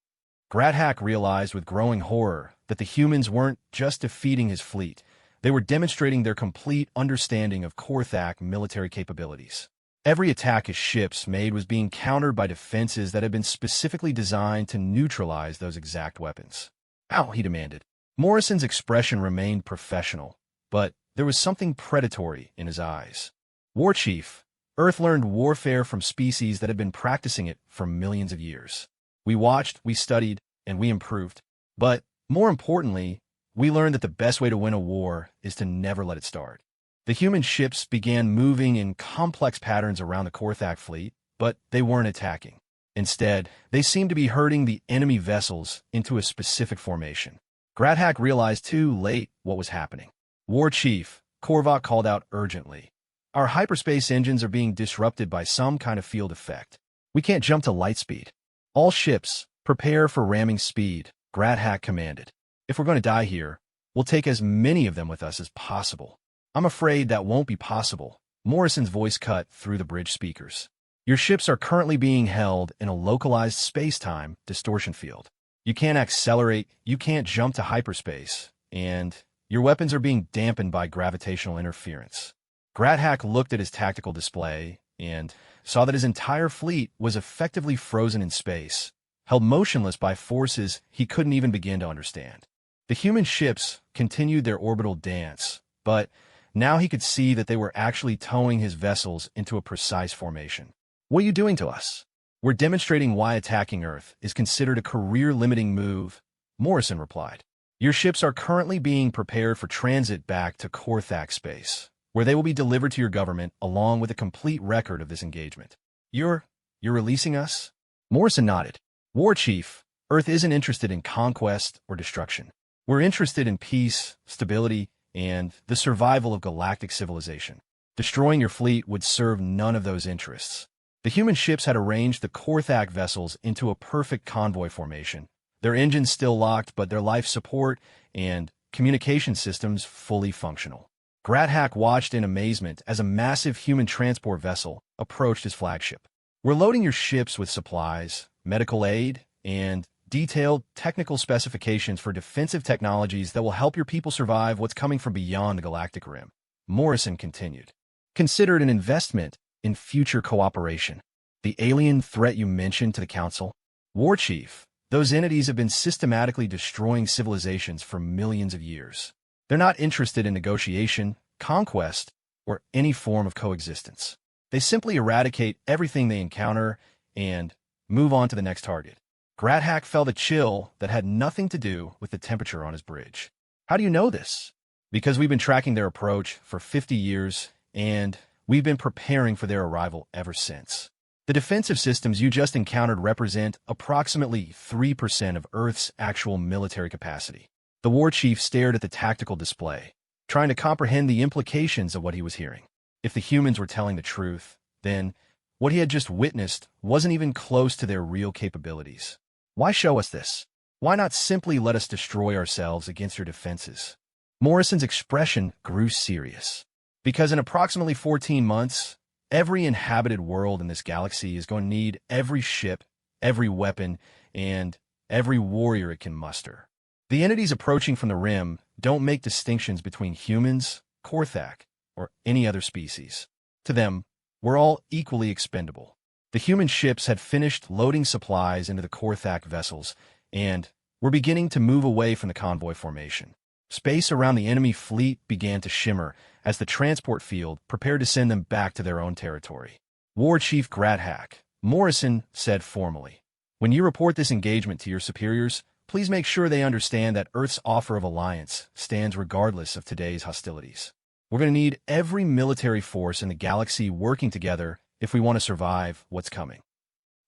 S1: Gradhack realized with growing horror that the humans weren't just defeating his fleet, they were demonstrating their complete understanding of Korthak military capabilities. Every attack his ships made was being countered by defenses that had been specifically designed to neutralize those exact weapons. "Ow," he demanded. Morrison's expression remained professional, but there was something predatory in his eyes. "War Chief, Earth learned warfare from species that had been practicing it for millions of years. We watched, we studied, and we improved. But, more importantly, we learned that the best way to win a war is to never let it start." The human ships began moving in complex patterns around the Korthak fleet, but they weren't attacking. Instead, they seemed to be herding the enemy vessels into a specific formation. Gradhack realized too late what was happening. "War Chief," Korvok called out urgently. "Our hyperspace engines are being disrupted by some kind of field effect. We can't jump to light speed. All ships, prepare for ramming speed," Gradhack commanded. "If we're going to die here, we'll take as many of them with us as possible." "I'm afraid that won't be possible," Morrison's voice cut through the bridge speakers. "Your ships are currently being held in a localized space-time distortion field. You can't accelerate, you can't jump to hyperspace, and your weapons are being dampened by gravitational interference." Gradhack looked at his tactical display and saw that his entire fleet was effectively frozen in space, held motionless by forces he couldn't even begin to understand. The human ships continued their orbital dance, but now he could see that they were actually towing his vessels into a precise formation. "What are you doing to us?" "We're demonstrating why attacking Earth is considered a career-limiting move," Morrison replied. "Your ships are currently being prepared for transit back to Korthak space, where they will be delivered to your government along with a complete record of this engagement." You're releasing us?" Morrison nodded. "War Chief, Earth isn't interested in conquest or destruction. We're interested in peace, stability, and the survival of galactic civilization. Destroying your fleet would serve none of those interests." The human ships had arranged the Korthak vessels into a perfect convoy formation, their engines still locked but their life support and communication systems fully functional. Gradhack watched in amazement as a massive human transport vessel approached his flagship. "We're loading your ships with supplies, medical aid, and detailed technical specifications for defensive technologies that will help your people survive what's coming from beyond the galactic rim," Morrison continued. "Consider it an investment in future cooperation. The alien threat you mentioned to the Council? War Chief, those entities have been systematically destroying civilizations for millions of years. They're not interested in negotiation, conquest, or any form of coexistence. They simply eradicate everything they encounter and move on to the next target. Gradhack felt a chill that had nothing to do with the temperature on his bridge. How do you know this? Because we've been tracking their approach for 50 years, and we've been preparing for their arrival ever since. The defensive systems you just encountered represent approximately 3% of Earth's actual military capacity. The war chief stared at the tactical display, trying to comprehend the implications of what he was hearing. If the humans were telling the truth, then what he had just witnessed wasn't even close to their real capabilities. Why show us this? Why not simply let us destroy ourselves against your defenses? Morrison's expression grew serious. Because in approximately 14 months, every inhabited world in this galaxy is going to need every ship, every weapon, and every warrior it can muster. The entities approaching from the rim don't make distinctions between humans, Korthak, or any other species. To them, we're all equally expendable. The human ships had finished loading supplies into the Korthak vessels, and were beginning to move away from the convoy formation. Space around the enemy fleet began to shimmer as the transport field prepared to send them back to their own territory. War Chief Gradhack, Morrison said formally, "When you report this engagement to your superiors, please make sure they understand that Earth's offer of alliance stands regardless of today's hostilities. We're going to need every military force in the galaxy working together if we want to survive what's coming."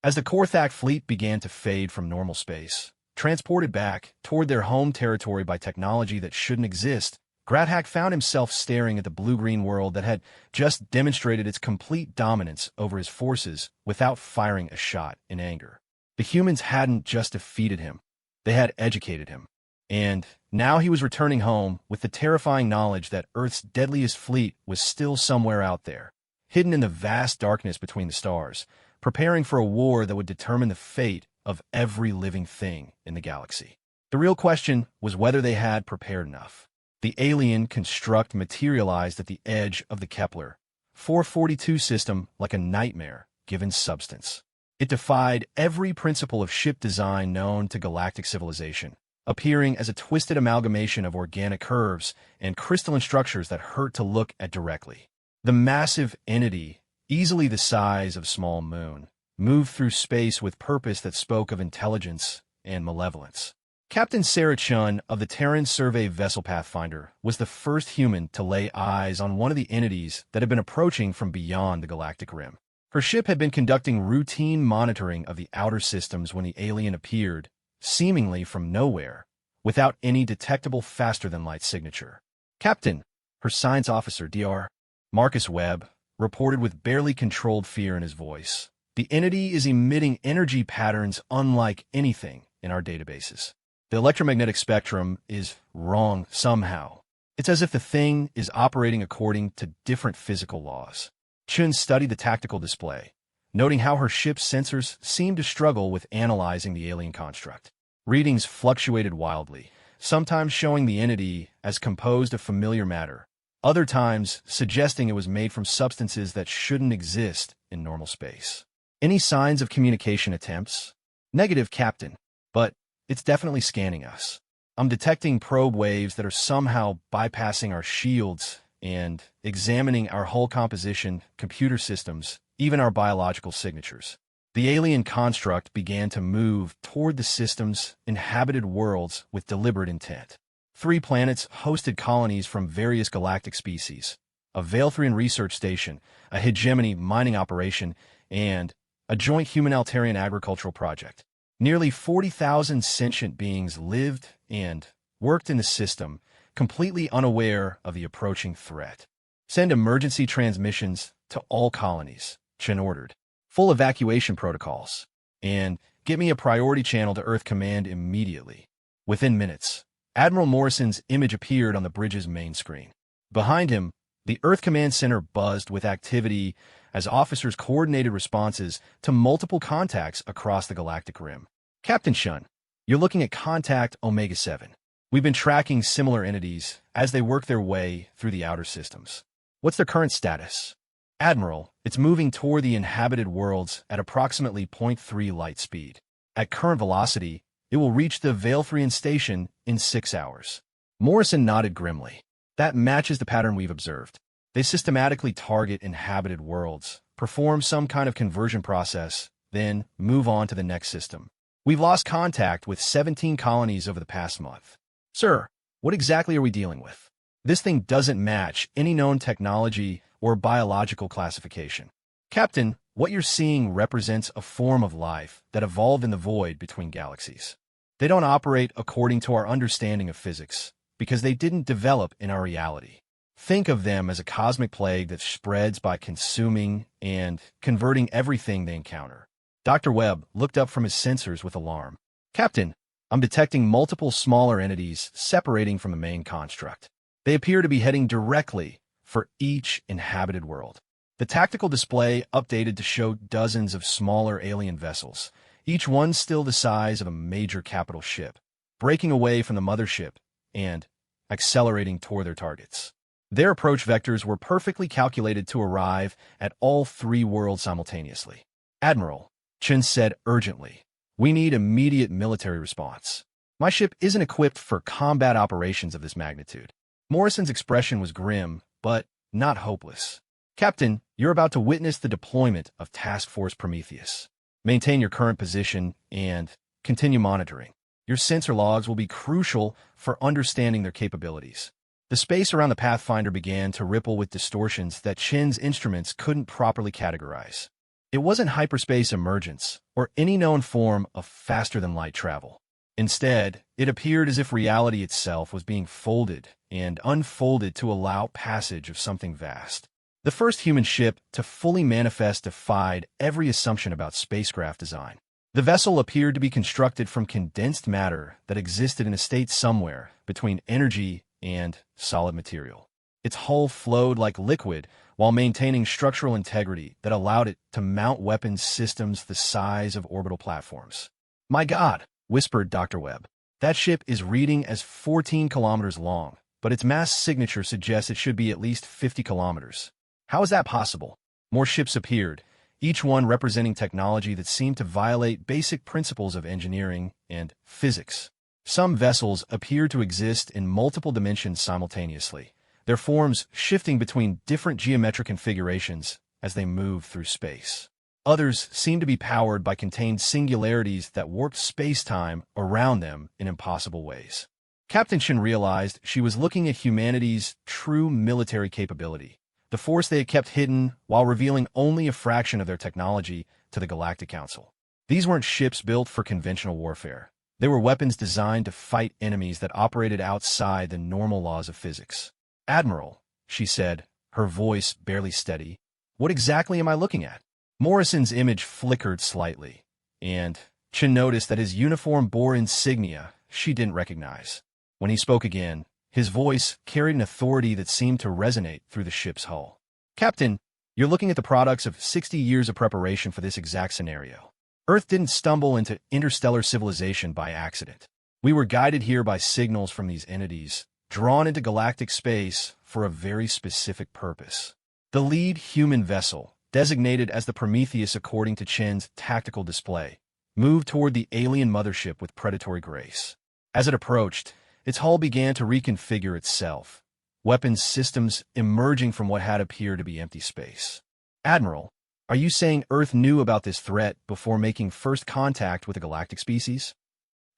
S1: As the Korthak fleet began to fade from normal space, transported back toward their home territory by technology that shouldn't exist, Gradhack found himself staring at the blue-green world that had just demonstrated its complete dominance over his forces without firing a shot in anger. The humans hadn't just defeated him, they had educated him. And now he was returning home with the terrifying knowledge that Earth's deadliest fleet was still somewhere out there, hidden in the vast darkness between the stars, preparing for a war that would determine the fate of every living thing in the galaxy. The real question was whether they had prepared enough. The alien construct materialized at the edge of the Kepler 442 system like a nightmare given substance. It defied every principle of ship design known to galactic civilization, appearing as a twisted amalgamation of organic curves and crystalline structures that hurt to look at directly. The massive entity, easily the size of a small moon, moved through space with purpose that spoke of intelligence and malevolence. Captain Sarah Chun of the Terran Survey vessel Pathfinder was the first human to lay eyes on one of the entities that had been approaching from beyond the galactic rim. Her ship had been conducting routine monitoring of the outer systems when the alien appeared, seemingly from nowhere, without any detectable faster-than-light signature. "Captain," her science officer, Dr. Marcus Webb, reported with barely controlled fear in his voice. "The entity is emitting energy patterns unlike anything in our databases. The electromagnetic spectrum is wrong somehow. It's as if the thing is operating according to different physical laws." Chun studied the tactical display, noting how her ship's sensors seemed to struggle with analyzing the alien construct. Readings fluctuated wildly, sometimes showing the entity as composed of familiar matter, other times suggesting it was made from substances that shouldn't exist in normal space. "Any signs of communication attempts?" "Negative, Captain, but it's definitely scanning us. I'm detecting probe waves that are somehow bypassing our shields and examining our hull composition, computer systems, even our biological signatures." The alien construct began to move toward the system's inhabited worlds with deliberate intent. 3 planets hosted colonies from various galactic species, a Veilthrian research station, a hegemony mining operation, and a joint human-Altarian agricultural project. Nearly 40,000 sentient beings lived and worked in the system, completely unaware of the approaching threat. "Send emergency transmissions to all colonies," Chen ordered. "Full evacuation protocols. And get me a priority channel to Earth Command immediately." Within minutes, Admiral Morrison's image appeared on the bridge's main screen. Behind him, the Earth Command Center buzzed with activity as officers coordinated responses to multiple contacts across the galactic rim. "Captain Shun, you're looking at Contact Omega-7. We've been tracking similar entities as they work their way through the outer systems. What's their current status?" Admiral, it's moving toward the inhabited worlds at approximately point 0.3 light speed. At current velocity, it will reach the Veilthrian station in 6 hours. Morrison nodded grimly. That matches the pattern we've observed. They systematically target inhabited worlds, perform some kind of conversion process, then move on to the next system. We've lost contact with 17 colonies over the past month. Sir, what exactly are we dealing with? This thing doesn't match any known technology or biological classification. Captain, what you're seeing represents a form of life that evolved in the void between galaxies. They don't operate according to our understanding of physics, because they didn't develop in our reality. Think of them as a cosmic plague that spreads by consuming and converting everything they encounter. Dr. Webb looked up from his sensors with alarm. Captain, I'm detecting multiple smaller entities separating from the main construct. They appear to be heading directly for each inhabited world. The tactical display updated to show dozens of smaller alien vessels, each one still the size of a major capital ship, breaking away from the mothership and accelerating toward their targets. Their approach vectors were perfectly calculated to arrive at all 3 worlds simultaneously. Admiral, Chen said urgently, we need immediate military response. My ship isn't equipped for combat operations of this magnitude. Morrison's expression was grim, but not hopeless. Captain, you're about to witness the deployment of Task Force Prometheus. Maintain your current position and continue monitoring. Your sensor logs will be crucial for understanding their capabilities. The space around the Pathfinder began to ripple with distortions that Chen's instruments couldn't properly categorize. It wasn't hyperspace emergence or any known form of faster-than-light travel. Instead, it appeared as if reality itself was being folded and unfolded to allow passage of something vast. The first human ship to fully manifest defied every assumption about spacecraft design. The vessel appeared to be constructed from condensed matter that existed in a state somewhere between energy and solid material. Its hull flowed like liquid while maintaining structural integrity that allowed it to mount weapons systems the size of orbital platforms. My God, whispered Dr. Webb. That ship is reading as 14 kilometers long, but its mass signature suggests it should be at least 50 kilometers. How is that possible? More ships appeared, each one representing technology that seemed to violate basic principles of engineering and physics. Some vessels appeared to exist in multiple dimensions simultaneously, their forms shifting between different geometric configurations as they moved through space. Others seemed to be powered by contained singularities that warped space-time around them in impossible ways. Captain Chen realized she was looking at humanity's true military capability, the force they had kept hidden while revealing only a fraction of their technology to the Galactic Council. These weren't ships built for conventional warfare. They were weapons designed to fight enemies that operated outside the normal laws of physics. Admiral, she said, her voice barely steady, what exactly am I looking at? Morrison's image flickered slightly, and Chen noticed that his uniform bore insignia she didn't recognize. When he spoke again, his voice carried an authority that seemed to resonate through the ship's hull. Captain, you're looking at the products of 60 years of preparation for this exact scenario. Earth didn't stumble into interstellar civilization by accident. We were guided here by signals from these entities, drawn into galactic space for a very specific purpose. The lead human vessel, designated as the Prometheus according to Chen's tactical display, moved toward the alien mothership with predatory grace. As it approached, its hull began to reconfigure itself, weapons systems emerging from what had appeared to be empty space. Admiral, are you saying Earth knew about this threat before making first contact with a galactic species?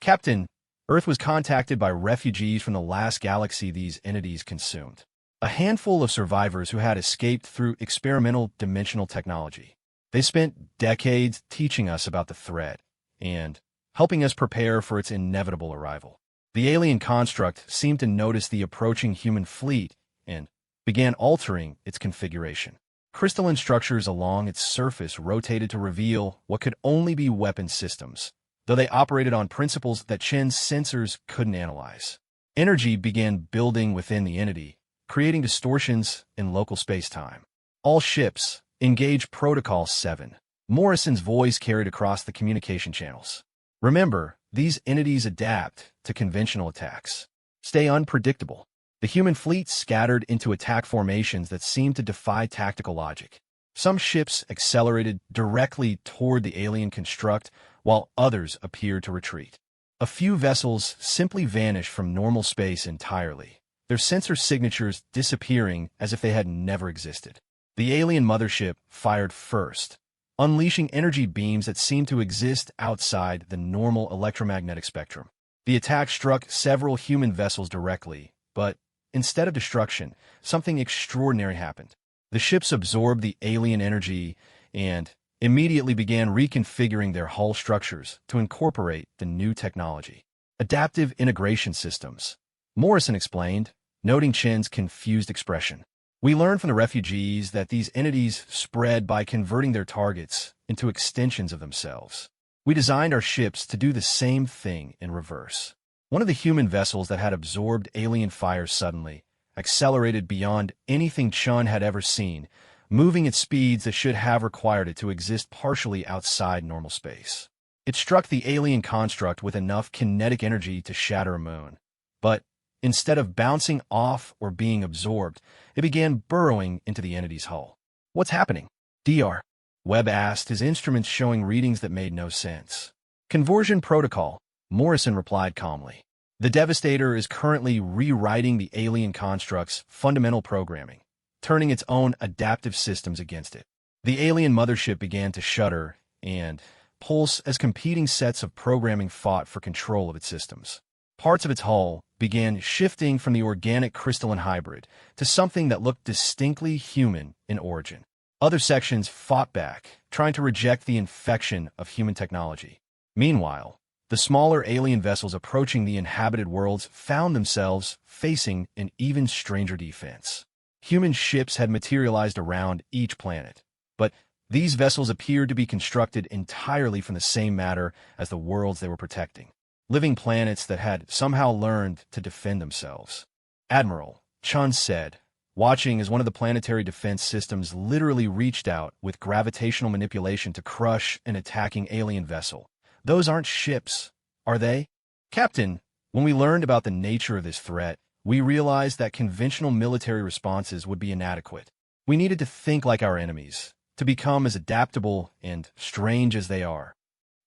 S1: Captain, Earth was contacted by refugees from the last galaxy these entities consumed. A handful of survivors who had escaped through experimental dimensional technology. They spent decades teaching us about the threat and helping us prepare for its inevitable arrival. The alien construct seemed to notice the approaching human fleet and began altering its configuration. Crystalline structures along its surface rotated to reveal what could only be weapon systems, though they operated on principles that Chen's sensors couldn't analyze. Energy began building within the entity, creating distortions in local space-time. All ships, engage Protocol 7. Morrison's voice carried across the communication channels. Remember, these entities adapt to conventional attacks. Stay unpredictable. The human fleet scattered into attack formations that seemed to defy tactical logic. Some ships accelerated directly toward the alien construct, while others appeared to retreat. A few vessels simply vanished from normal space entirely, their sensor signatures disappearing as if they had never existed. The alien mothership fired first, unleashing energy beams that seemed to exist outside the normal electromagnetic spectrum. The attack struck several human vessels directly, but instead of destruction, something extraordinary happened. The ships absorbed the alien energy and immediately began reconfiguring their hull structures to incorporate the new technology. Adaptive integration systems, Morrison explained, noting Chen's confused expression. We learned from the refugees that these entities spread by converting their targets into extensions of themselves. We designed our ships to do the same thing in reverse. One of the human vessels that had absorbed alien fire suddenly accelerated beyond anything Chen had ever seen, moving at speeds that should have required it to exist partially outside normal space. It struck the alien construct with enough kinetic energy to shatter a moon. But instead of bouncing off or being absorbed, it began burrowing into the entity's hull. "What's happening?" Dr. Webb asked, his instruments showing readings that made no sense. "Conversion protocol," Morrison replied calmly. "The Devastator is currently rewriting the alien construct's fundamental programming, turning its own adaptive systems against it." The alien mothership began to shudder and pulse as competing sets of programming fought for control of its systems. Parts of its hull began shifting from the organic crystalline hybrid to something that looked distinctly human in origin. Other sections fought back, trying to reject the infection of human technology. Meanwhile, the smaller alien vessels approaching the inhabited worlds found themselves facing an even stranger defense. Human ships had materialized around each planet, but these vessels appeared to be constructed entirely from the same matter as the worlds they were protecting. Living planets that had somehow learned to defend themselves. "Admiral," Chun said, watching as one of the planetary defense systems literally reached out with gravitational manipulation to crush an attacking alien vessel. "Those aren't ships, are they?" "Captain, when we learned about the nature of this threat, we realized that conventional military responses would be inadequate. We needed to think like our enemies, to become as adaptable and strange as they are."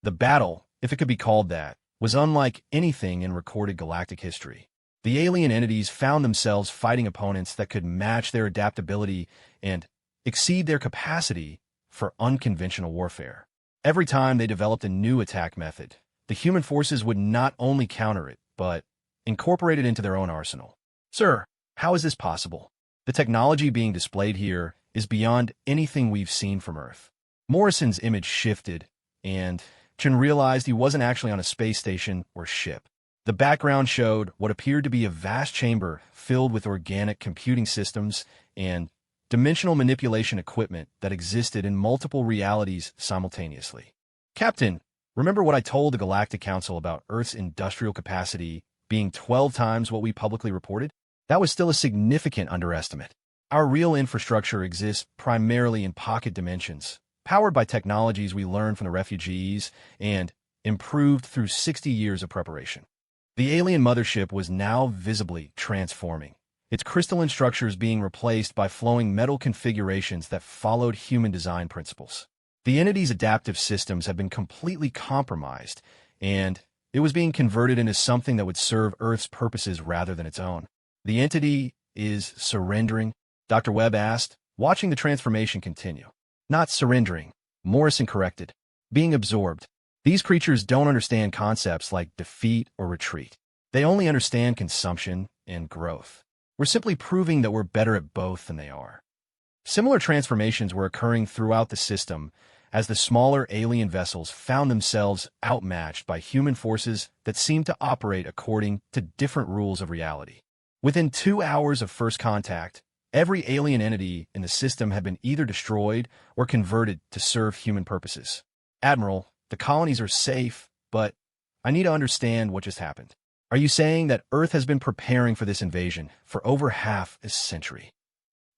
S1: The battle, if it could be called that, was unlike anything in recorded galactic history. The alien entities found themselves fighting opponents that could match their adaptability and exceed their capacity for unconventional warfare. Every time they developed a new attack method, the human forces would not only counter it, but incorporate it into their own arsenal. "Sir, how is this possible? The technology being displayed here is beyond anything we've seen from Earth." Morrison's image shifted, and Chen realized he wasn't actually on a space station or ship. The background showed what appeared to be a vast chamber filled with organic computing systems and dimensional manipulation equipment that existed in multiple realities simultaneously. "Captain, remember what I told the Galactic Council about Earth's industrial capacity being 12 times what we publicly reported? That was still a significant underestimate. Our real infrastructure exists primarily in pocket dimensions, powered by technologies we learned from the refugees and improved through 60 years of preparation." The alien mothership was now visibly transforming, its crystalline structures being replaced by flowing metal configurations that followed human design principles. The entity's adaptive systems had been completely compromised, and it was being converted into something that would serve Earth's purposes rather than its own. "The entity is surrendering?" Dr. Webb asked, watching the transformation continue. "Not surrendering," Morrison corrected. "Being absorbed. These creatures don't understand concepts like defeat or retreat. They only understand consumption and growth. We're simply proving that we're better at both than they are." Similar transformations were occurring throughout the system as the smaller alien vessels found themselves outmatched by human forces that seemed to operate according to different rules of reality. Within 2 hours of first contact, every alien entity in the system had been either destroyed or converted to serve human purposes. "Admiral, the colonies are safe, but I need to understand what just happened. Are you saying that Earth has been preparing for this invasion for over half a century?"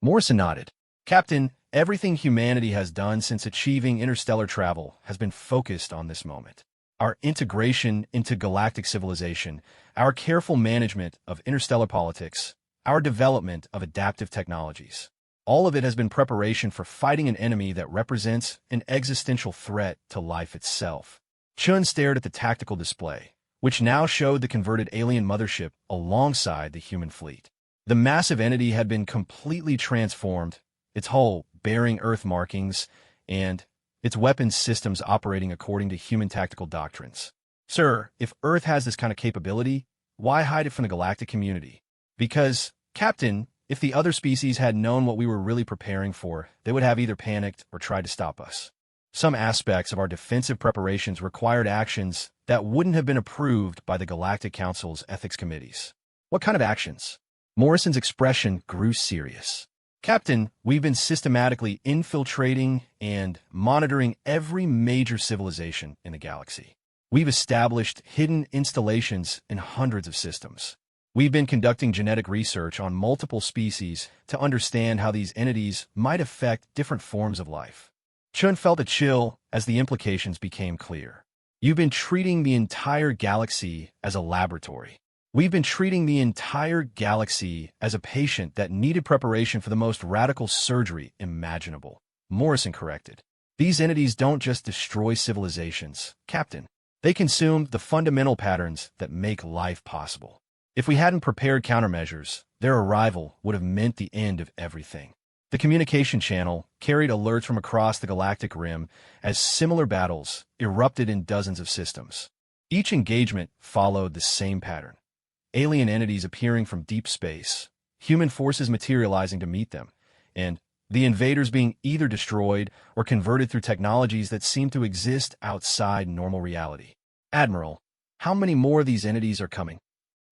S1: Morrison nodded. "Captain, everything humanity has done since achieving interstellar travel has been focused on this moment. Our integration into galactic civilization, our careful management of interstellar politics, our development of adaptive technologies. All of it has been preparation for fighting an enemy that represents an existential threat to life itself. Chun stared at the tactical display, which now showed the converted alien mothership alongside the human fleet. The massive entity had been completely transformed, its hull bearing Earth markings, and its weapons systems operating according to human tactical doctrines. Sir, if Earth has this kind of capability, why hide it from the galactic community? Because, Captain, if the other species had known what we were really preparing for, they would have either panicked or tried to stop us. Some aspects of our defensive preparations required actions that wouldn't have been approved by the Galactic Council's ethics committees. What kind of actions? Morrison's expression grew serious. Captain, we've been systematically infiltrating and monitoring every major civilization in the galaxy. We've established hidden installations in hundreds of systems. We've been conducting genetic research on multiple species to understand how these entities might affect different forms of life. Chun felt a chill as the implications became clear. You've been treating the entire galaxy as a laboratory. We've been treating the entire galaxy as a patient that needed preparation for the most radical surgery imaginable. Morrison corrected. These entities don't just destroy civilizations, Captain. They consume the fundamental patterns that make life possible. If we hadn't prepared countermeasures, their arrival would have meant the end of everything. The communication channel carried alerts from across the galactic rim as similar battles erupted in dozens of systems. Each engagement followed the same pattern. Alien entities appearing from deep space, human forces materializing to meet them, and the invaders being either destroyed or converted through technologies that seem to exist outside normal reality. Admiral, how many more of these entities are coming?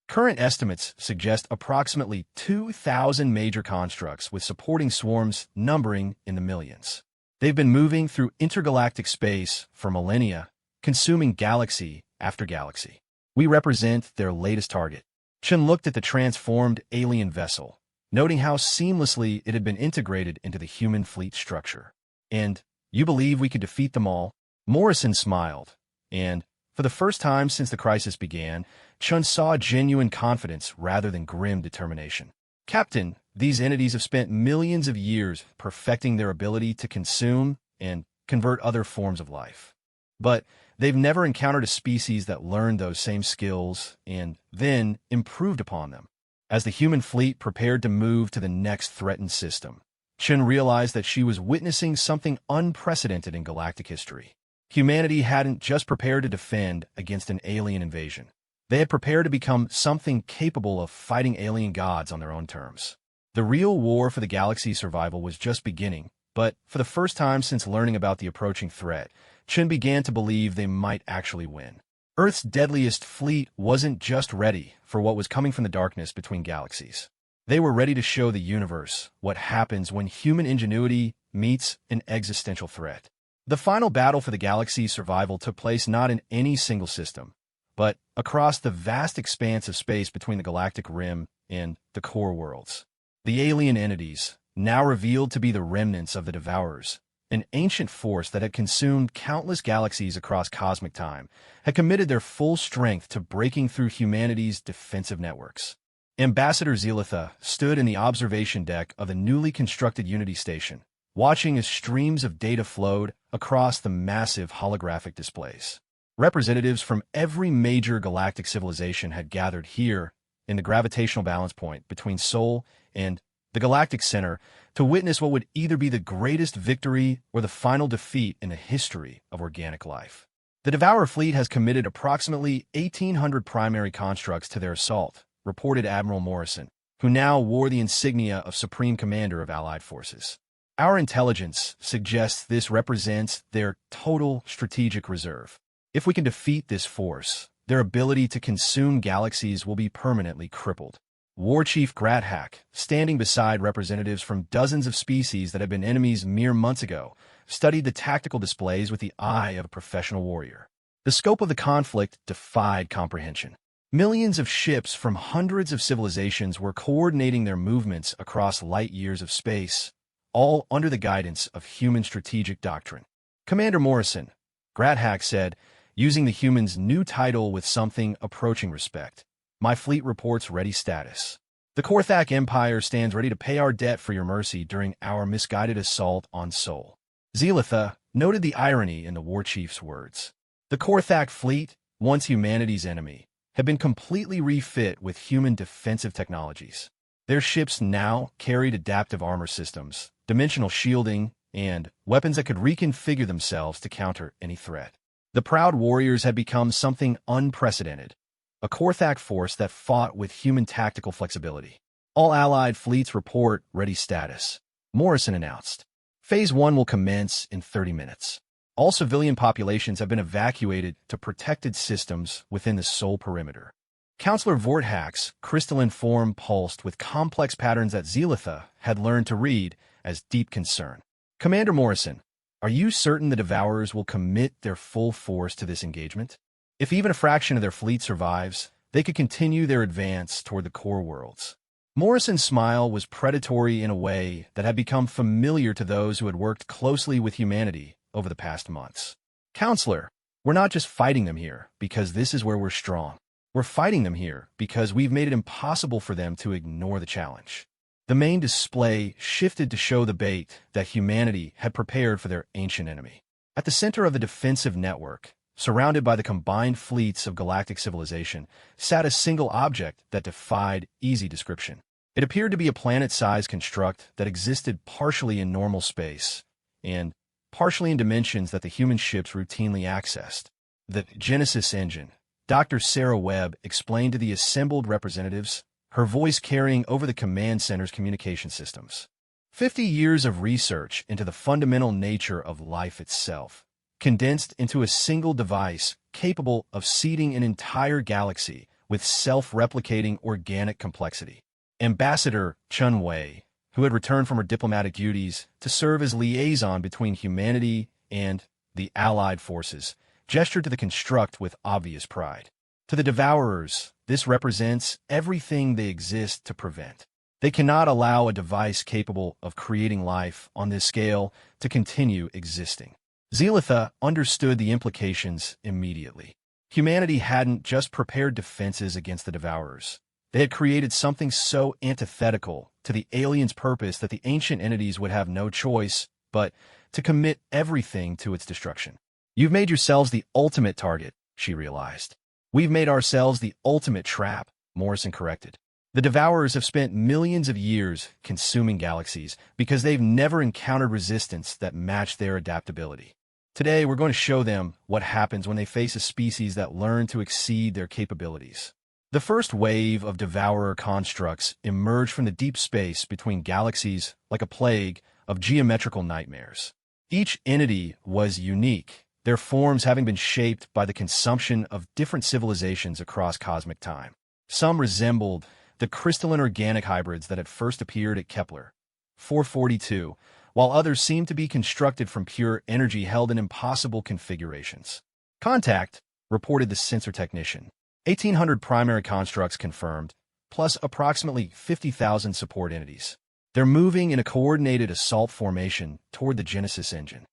S1: Current estimates suggest approximately 2,000 major constructs with supporting swarms numbering in the millions. They've been moving through intergalactic space for millennia, consuming galaxy after galaxy. We represent their latest target. Chun looked at the transformed alien vessel, noting how seamlessly it had been integrated into the human fleet structure. And you believe we could defeat them all? Morrison smiled, and for the first time since the crisis began, Chun saw genuine confidence rather than grim determination. Captain, these entities have spent millions of years perfecting their ability to consume and convert other forms of life. But they've never encountered a species that learned those same skills and then improved upon them. As the human fleet prepared to move to the next threatened system, Chun realized that she was witnessing something unprecedented in galactic history. Humanity hadn't just prepared to defend against an alien invasion. They had prepared to become something capable of fighting alien gods on their own terms. The real war for the galaxy's survival was just beginning, but for the first time since learning about the approaching threat, Chun began to believe they might actually win. Earth's deadliest fleet wasn't just ready for what was coming from the darkness between galaxies. They were ready to show the universe what happens when human ingenuity meets an existential threat. The final battle for the galaxy's survival took place not in any single system, but across the vast expanse of space between the galactic rim and the core worlds. The alien entities, now revealed to be the remnants of the Devourers, an ancient force that had consumed countless galaxies across cosmic time, had committed their full strength to breaking through humanity's defensive networks. Ambassador Zelitha stood in the observation deck of the newly constructed Unity Station, watching as streams of data flowed across the massive holographic displays. Representatives from every major galactic civilization had gathered here in the gravitational balance point between Sol and the galactic center to witness what would either be the greatest victory or the final defeat in the history of organic life. The Devourer fleet has committed approximately 1,800 primary constructs to their assault, reported Admiral Morrison, who now wore the insignia of Supreme Commander of Allied Forces. Our intelligence suggests this represents their total strategic reserve. If we can defeat this force, their ability to consume galaxies will be permanently crippled. War Chief Grathak, standing beside representatives from dozens of species that had been enemies mere months ago, studied the tactical displays with the eye of a professional warrior. The scope of the conflict defied comprehension. Millions of ships from hundreds of civilizations were coordinating their movements across light years of space, all under the guidance of human strategic doctrine. Commander Morrison, Grathak said, using the human's new title with something approaching respect. My fleet reports ready status. The Korthak Empire stands ready to pay our debt for your mercy during our misguided assault on Seoul. Zealotha noted the irony in the war chief's words. The Korthak fleet, once humanity's enemy, had been completely refit with human defensive technologies. Their ships now carried adaptive armor systems, dimensional shielding, and weapons that could reconfigure themselves to counter any threat. The proud warriors had become something unprecedented, a Korthak force that fought with human tactical flexibility. All Allied fleets report ready status, Morrison announced. Phase 1 will commence in 30 minutes. All civilian populations have been evacuated to protected systems within the Seoul perimeter. Counselor Vorthack's crystalline form pulsed with complex patterns that Zealotha had learned to read as deep concern. Commander Morrison, are you certain the Devourers will commit their full force to this engagement? If even a fraction of their fleet survives, they could continue their advance toward the core worlds. Morrison's smile was predatory in a way that had become familiar to those who had worked closely with humanity over the past months. Counselor, we're not just fighting them here because this is where we're strong. We're fighting them here because we've made it impossible for them to ignore the challenge. The main display shifted to show the bait that humanity had prepared for their ancient enemy. At the center of the defensive network, surrounded by the combined fleets of galactic civilization, sat a single object that defied easy description. It appeared to be a planet-sized construct that existed partially in normal space and partially in dimensions that the human ships routinely accessed. The Genesis engine, Dr. Sarah Webb explained to the assembled representatives, her voice carrying over the command center's communication systems. 50 years of research into the fundamental nature of life itself, condensed into a single device capable of seeding an entire galaxy with self-replicating organic complexity. Ambassador Chun Wei, who had returned from her diplomatic duties to serve as liaison between humanity and the Allied forces, gestured to the construct with obvious pride. To the Devourers, this represents everything they exist to prevent. They cannot allow a device capable of creating life on this scale to continue existing. Zealotha understood the implications immediately. Humanity hadn't just prepared defenses against the Devourers. They had created something so antithetical to the aliens' purpose that the ancient entities would have no choice but to commit everything to its destruction. You've made yourselves the ultimate target, she realized. We've made ourselves the ultimate trap, Morrison corrected. The Devourers have spent millions of years consuming galaxies because they've never encountered resistance that matched their adaptability. Today, we're going to show them what happens when they face a species that learn to exceed their capabilities. The first wave of Devourer constructs emerged from the deep space between galaxies like a plague of geometrical nightmares. Each entity was unique, their forms having been shaped by the consumption of different civilizations across cosmic time. Some resembled the crystalline organic hybrids that had first appeared at Kepler 442, while others seemed to be constructed from pure energy held in impossible configurations. Contact, reported the sensor technician. 1,800 primary constructs confirmed, plus approximately 50,000 support entities. They're moving in a coordinated assault formation toward the Genesis engine.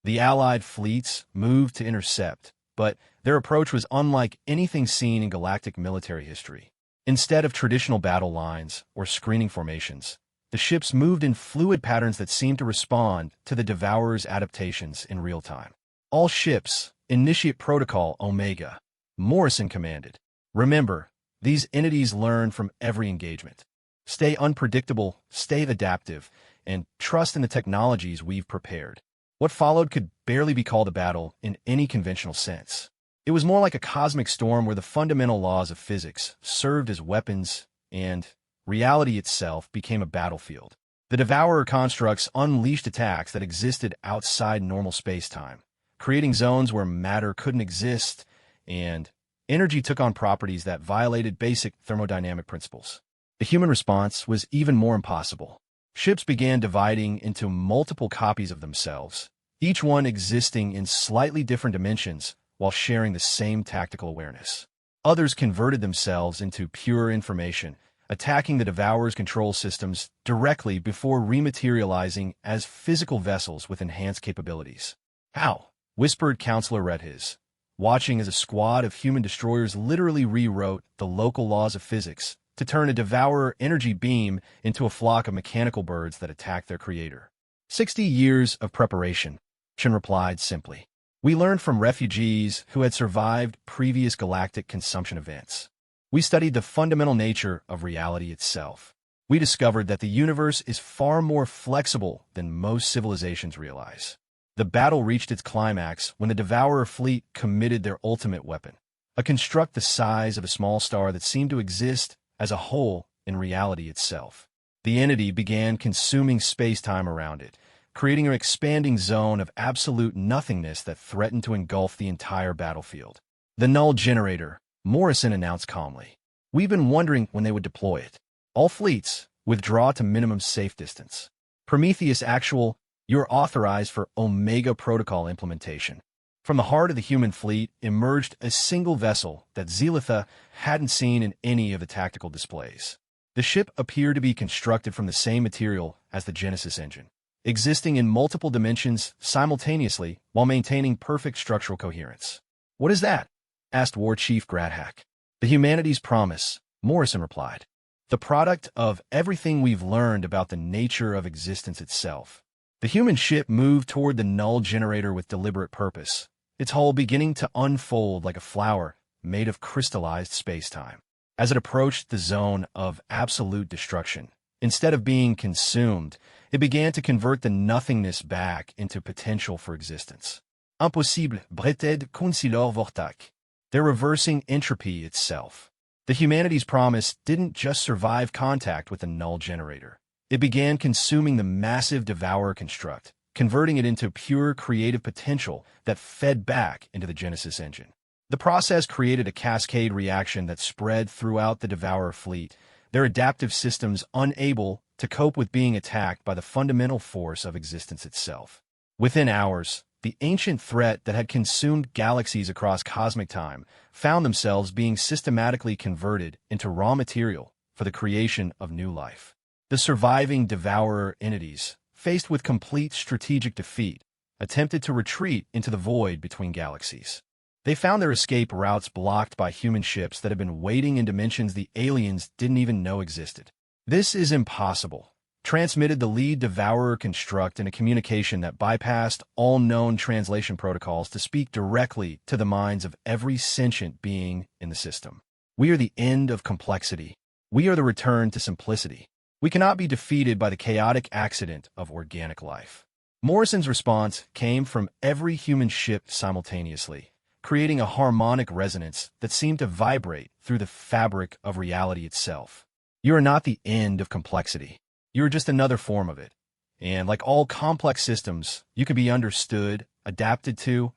S1: The Allied fleets moved to intercept, but their approach was unlike anything seen in galactic military history. Instead of traditional battle lines or screening formations, the ships moved in fluid patterns that seemed to respond to the Devourer's adaptations in real time. All ships, initiate Protocol Omega, Morrison commanded. Remember, these entities learn from every engagement. Stay unpredictable, stay adaptive, and trust in the technologies we've prepared. What followed could barely be called a battle in any conventional sense. It was more like a cosmic storm where the fundamental laws of physics served as weapons and reality itself became a battlefield. The Devourer constructs unleashed attacks that existed outside normal space-time, creating zones where matter couldn't exist and energy took on properties that violated basic thermodynamic principles. The human response was even more impossible. Ships began dividing into multiple copies of themselves, each one existing in slightly different dimensions while sharing the same tactical awareness. Others converted themselves into pure information, attacking the Devourer's control systems directly before rematerializing as physical vessels with enhanced capabilities. How? Whispered Counselor Redhis, watching as a squad of human destroyers literally rewrote the local laws of physics to turn a devourer energy beam into a flock of mechanical birds that attack their creator. 60 years of preparation, Chen replied simply. We learned from refugees who had survived previous galactic consumption events. We studied the fundamental nature of reality itself. We discovered that the universe is far more flexible than most civilizations realize. The battle reached its climax when the Devourer fleet committed their ultimate weapon, a construct the size of a small star that seemed to exist as a whole in reality itself. The entity began consuming space-time around it, creating an expanding zone of absolute nothingness that threatened to engulf the entire battlefield. The null generator, Morrison announced calmly. We've been wondering when they would deploy it. All fleets, withdraw to minimum safe distance. Prometheus Actual, you're authorized for Omega Protocol implementation. From the heart of the human fleet emerged a single vessel that Zelitha hadn't seen in any of the tactical displays. The ship appeared to be constructed from the same material as the Genesis engine, existing in multiple dimensions simultaneously while maintaining perfect structural coherence. What is that? Asked War Chief Gradhack. The humanity's promise, Morrison replied. The product of everything we've learned about the nature of existence itself. The human ship moved toward the null generator with deliberate purpose, its hull beginning to unfold like a flower made of crystallized space-time. As it approached the zone of absolute destruction, instead of being consumed, it began to convert the nothingness back into potential for existence. Impossible, breted concilor vortac. They're reversing entropy itself. The humanity's promise didn't just survive contact with the null generator. It began consuming the massive Devourer construct, converting it into pure creative potential that fed back into the Genesis engine. The process created a cascade reaction that spread throughout the Devourer fleet, their adaptive systems unable to cope with being attacked by the fundamental force of existence itself. Within hours, the ancient threat that had consumed galaxies across cosmic time found themselves being systematically converted into raw material for the creation of new life. The surviving Devourer entities, faced with complete strategic defeat, attempted to retreat into the void between galaxies. They found their escape routes blocked by human ships that had been waiting in dimensions the aliens didn't even know existed. This is impossible, transmitted the lead Devourer construct in a communication that bypassed all known translation protocols to speak directly to the minds of every sentient being in the system. We are the end of complexity. We are the return to simplicity. We cannot be defeated by the chaotic accident of organic life. Morrison's response came from every human ship simultaneously, creating a harmonic resonance that seemed to vibrate through the fabric of reality itself. You are not the end of complexity. You are just another form of it. And like all complex systems, you can be understood, adapted to,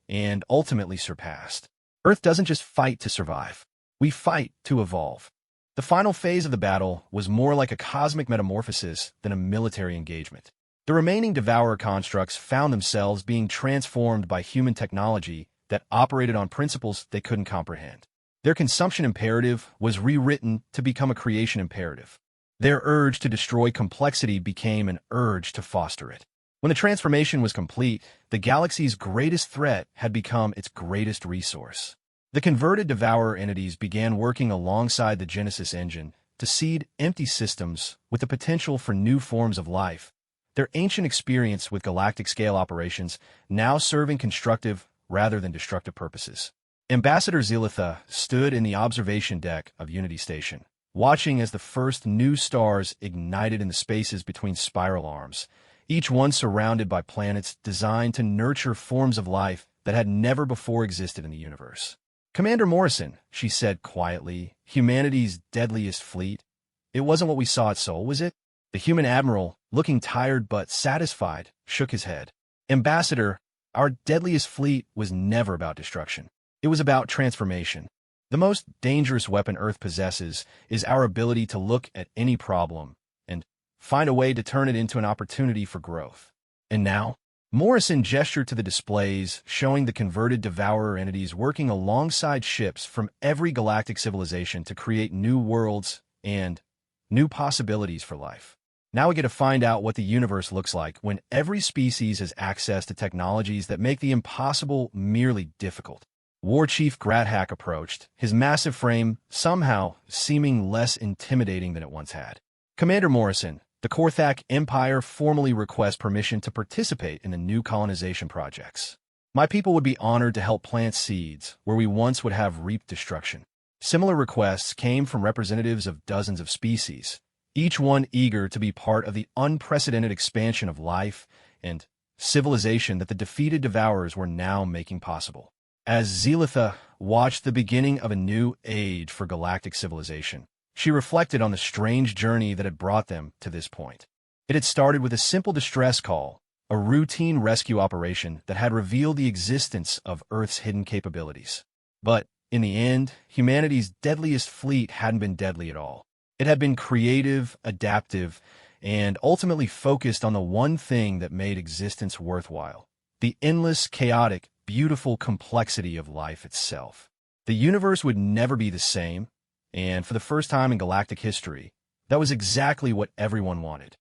S1: and ultimately surpassed. Earth doesn't just fight to survive. We fight to evolve. The final phase of the battle was more like a cosmic metamorphosis than a military engagement. The remaining Devourer constructs found themselves being transformed by human technology that operated on principles they couldn't comprehend. Their consumption imperative was rewritten to become a creation imperative. Their urge to destroy complexity became an urge to foster it. When the transformation was complete, the galaxy's greatest threat had become its greatest resource. The converted Devourer entities began working alongside the Genesis engine to seed empty systems with the potential for new forms of life, their ancient experience with galactic-scale operations now serving constructive rather than destructive purposes. Ambassador Zelitha stood in the observation deck of Unity Station, watching as the first new stars ignited in the spaces between spiral arms, each one surrounded by planets designed to nurture forms of life that had never before existed in the universe. Commander Morrison, she said quietly, humanity's deadliest fleet. It wasn't what we saw at Sol, was it? The human admiral, looking tired but satisfied, shook his head. Ambassador, our deadliest fleet was never about destruction. It was about transformation. The most dangerous weapon Earth possesses is our ability to look at any problem and find a way to turn it into an opportunity for growth. And now, Morrison gestured to the displays showing the converted Devourer entities working alongside ships from every galactic civilization to create new worlds and new possibilities for life. Now we get to find out what the universe looks like when every species has access to technologies that make the impossible merely difficult. War Chief Gradhack approached, his massive frame somehow seeming less intimidating than it once had. Commander Morrison, the Korthak Empire formally requests permission to participate in the new colonization projects. My people would be honored to help plant seeds where we once would have reaped destruction. Similar requests came from representatives of dozens of species, each one eager to be part of the unprecedented expansion of life and civilization that the defeated Devourers were now making possible. As Zelitha watched the beginning of a new age for galactic civilization, she reflected on the strange journey that had brought them to this point. It had started with a simple distress call, a routine rescue operation that had revealed the existence of Earth's hidden capabilities. But, in the end, humanity's deadliest fleet hadn't been deadly at all. It had been creative, adaptive, and ultimately focused on the one thing that made existence worthwhile: the endless, chaotic, beautiful complexity of life itself. The universe would never be the same, and for the first time in galactic history, that was exactly what everyone wanted.